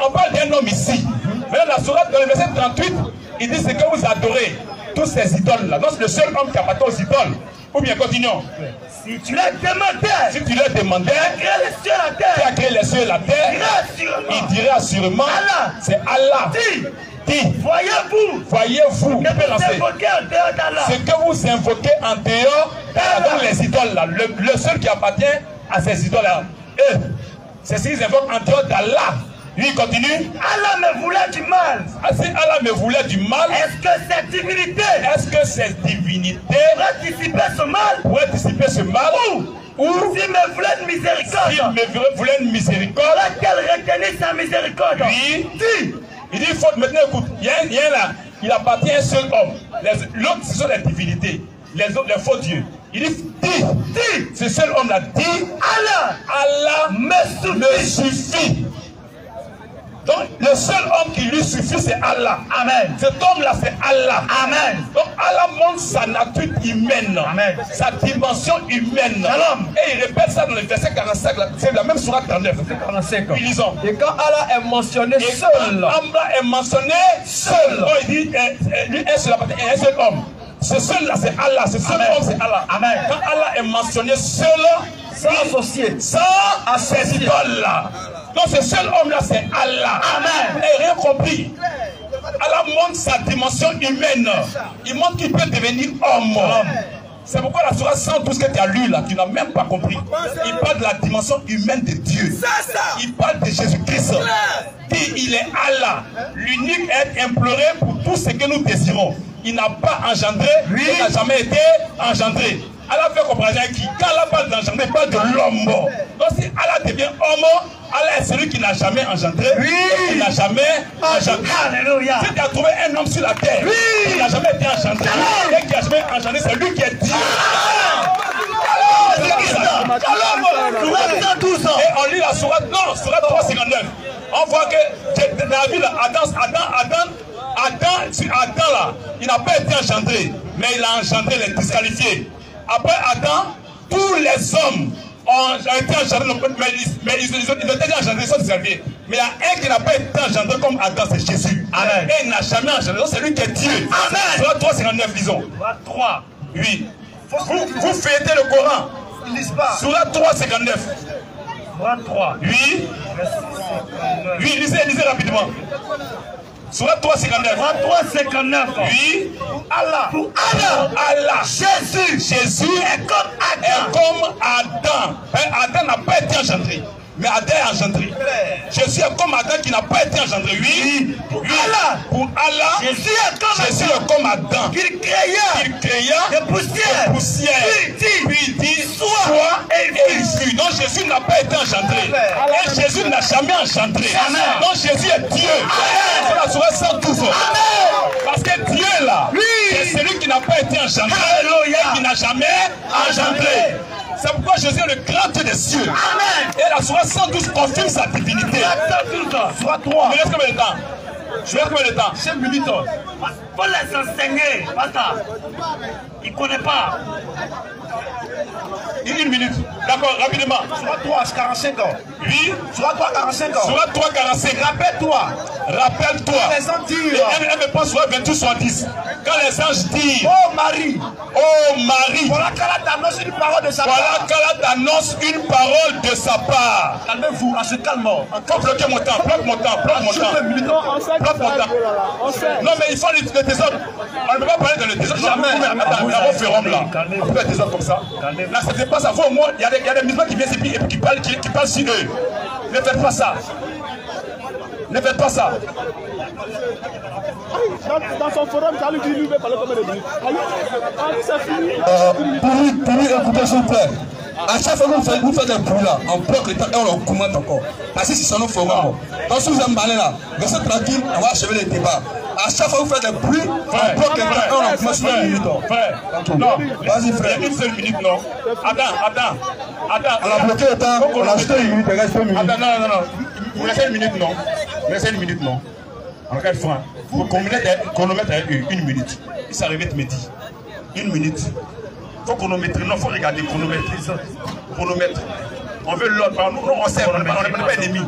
On parle d'un homme ici. Maintenant, la sourate, dans le verset 38, il dit c'est que vous adorez tous ces idoles là. Donc c'est le seul homme qui appartient aux idoles. Ou bien continuons. Si tu leur demandais, qui a créé les cieux et la terre, il dirait assurément, c'est Allah. Dis, voyez-vous, ce que vous invoquez en dehors dans les idoles là, le seul qui appartient à ces idoles là, c'est ce qu'ils invoquent en dehors d'Allah. Lui il continue. Allah me voulait du mal. Si Allah me voulait du mal, est-ce que cette divinité pourrait dissiper ce mal? Ou s'il me voulait une miséricorde, qu'elle retenait sa miséricorde. Oui. Il dit, maintenant écoute, il y a là, il appartient à un seul homme. L'autre, ce sont les divinités, les autres, les faux dieux. Il dit, ce seul homme là, dit, Allah me suffit. Donc, le seul homme qui lui suffit, c'est Allah. Amen. Cet homme-là, c'est Allah. Amen. Donc, Allah montre sa nature humaine. Amen. Sa dimension humaine. Shalom. Et il répète ça dans le verset 45. C'est la même sourate 39. Verset 45. Puis lisons. Et quand Allah est mentionné seul. Allah est mentionné seul. Donc, il dit, lui est sur la partie, un seul homme. Ce seul-là, c'est Allah. Ce seul homme, c'est Allah. Amen. Quand Allah est mentionné seul, sans associé, sans associé. Donc ce seul homme-là, c'est Allah. Amen. Et rien compris. Allah montre sa dimension humaine. Il montre qu'il peut devenir homme. C'est pourquoi la sourate 112 que tu as lu là, tu n'as même pas compris. Il parle de la dimension humaine de Dieu. Il parle de Jésus-Christ. Il est Allah, l'unique être imploré pour tout ce que nous désirons. Il n'a pas engendré, il n'a jamais été engendré. Allah fait comparaison avec qui? Quand Allah parle d'engendrer, il parle de l'homme. Donc si Allah devient homme, Allah est celui qui n'a jamais engendré, qui n'a jamais engendré. Alléluia. Si tu as trouvé un homme sur la terre qui n'a jamais été engendré et qui n'a jamais engendré, c'est lui qui est Dieu. Et on lit la sourate, non, sourate 359. On voit que dans la vie, Adam là, il n'a pas été engendré, mais il a engendré les disqualifiés. Après Adam, tous les hommes ont été engendrés, mais ils ont été engendrés, ils sont disqualifiés. Mais il y a un qui n'a pas été engendré comme Adam, c'est Jésus. Amen. Et il n'a jamais engendré, donc c'est lui qui est Dieu. Amen. Sourate 359, disons. 3. Oui. Vous fêtez le Coran. Sourate 359. 3. Oui. Oui, lisez rapidement. Sourate 359. 359. Oui. Allah. Pour Allah. Jésus est comme Adam. Adam n'a pas été engendré. Mais Adam est engendré. Jésus est comme Adam qui n'a pas été engendré. Oui. Pour Allah. Jésus est comme Adam. Il créa de poussière. Puis il dit soit et il fut. Donc Jésus n'a pas été engendré. Et Jésus n'a jamais engendré. Donc Jésus est Dieu. C'est la sourate 112. Parce que Dieu là, c'est celui qui n'a pas été engendré et qui n'a jamais engendré. C'est pourquoi Jésus est le grand Dieu des cieux. Amen. Et la sourate 112 confirme sa divinité. Sourate 3. Il reste combien de temps? Je vais combien de temps? 5 minutes. Faut les enseigner. Basta. Il ne connaît pas. Une minute. D'accord, rapidement. Sourate 3, 45 ans. Oui. Sourate 3, 45 ans. Sourate 3, 45. Rappelle-toi. Les anges disent. Elle me pense sur 28, 70. Quand les anges disent. Oh Marie. Oh Marie. Voilà qu'Allah t'annonce une parole de sa part. Voilà qu'Allah t'annonce une parole de sa part. Calmez-vous, en se calmant. Faut bloquer mon temps. Bloque mon temps. Bloque mon temps. Bloque mon temps. Non, mais il faut le désordre. On ne peut pas parler de le désordre. Jamais. Attends, la referme là. On peut faire des ordres comme ça. Là, c'est pas ça. Faut au moins. Il y a des musulmans qui viennent et qui parlent sur eux. Ne faites pas ça. Ne faites pas ça. Dans son forum, tu as dit lui, il va parler comme des minutes. C'est fini. Pour lui, écoutez s'il vous plaît. À chaque fois que vous faites des bruits là, on bloque le temps et on le commente encore. Parce que c'est sur nos forums. Donc si vous aimez parler là, restez tranquille, on va achever le débat. À chaque fois que vous faites des bruits, on bloque le temps et on le commente sur une minute. Non, vas-y frère. Une seule minute, non. Attends. On a bloqué le temps, on a acheté une minute, il reste une minute. Attends, non. Vous laissez une minute, non. Vous laissez une minute, non. On regarde franc. Vous chronomètre une minute. Il s'est arrivé de midi. Une minute. Il faut chronométrer. Non, il faut regarder chronomètre. Chronomètre. On veut l'autre. Non, on sait, on n'est pas ennemis.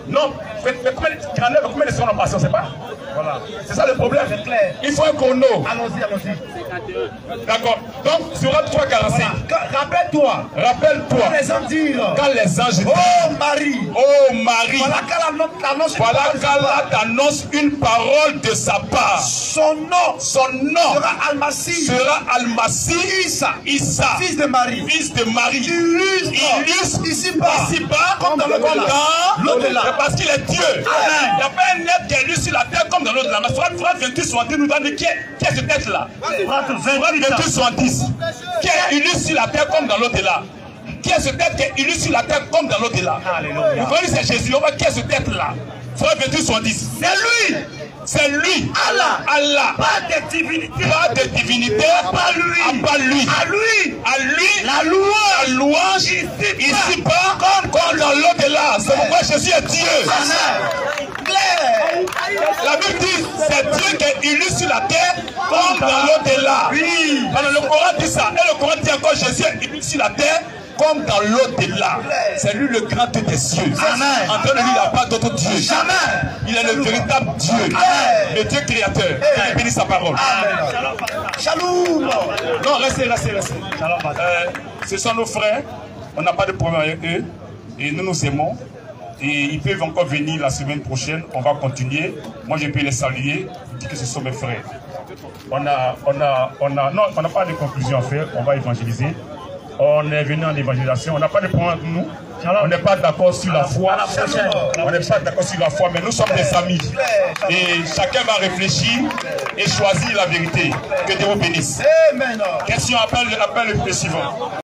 Non, combien de secondes en passant, on ne sait pas. Voilà. C'est ça le problème. Il faut un chrono. Allons-y. D'accord. Donc, sourate 3:45. Rappelle-toi. Quand les anges disent. Oh Marie. Oh Marie. Voilà qu'Allah t'annonce une parole de sa part. Son nom sera Al-Masih. Issa. Fils de Marie. Illustre ici-bas comme dans l'au-delà. Parce qu'il est Dieu. Il n'y a pas un être qui est illustre sur la terre comme dans l'au-delà. Mais Sourate 28, 70 nous donne qui est ce tête-là. Sourate 28, 70. Qui est illustre sur la terre comme dans l'au-delà. Qui est ce tête qui est illustre sur la terre comme dans l'au-delà. Vous voyez, c'est Jésus. Qui est ce tête-là? Sourate 28, 70. C'est lui. Allah. Allah. Pas de divinité. Pas de divinité. À part lui. À part lui. À lui. À lui. La louange. La louange. Ici pas. Comme dans l'au-delà. C'est pourquoi Jésus est Dieu. Claire. La Bible dit c'est Dieu qui est élu sur la terre comme dans l'au-delà. Oui. Alors le Coran dit ça. Et le Coran dit encore Jésus est élu sur la terre comme dans l'au-delà. C'est lui le grand Dieu des cieux. Amen. En dehors de lui, il n'y a pas d'autre Dieu. Jamais. Il est le véritable Dieu. Amen. Le Dieu créateur. Il bénit sa parole. Amen. Shalom. Non, restez. Ce sont nos frères. On n'a pas de problème avec eux. Et nous nous aimons. Et ils peuvent encore venir la semaine prochaine. On va continuer. Moi, je peux les saluer. Je dis que ce sont mes frères. On n'a pas de conclusion à faire. On va évangéliser. On est venu en évangélisation. On n'a pas de problème avec nous. On n'est pas d'accord sur la foi. On n'est pas d'accord sur la foi, mais nous sommes des amis. Et chacun va réfléchir et choisir la vérité. Que Dieu vous bénisse. Amen. Question, appelle le suivant.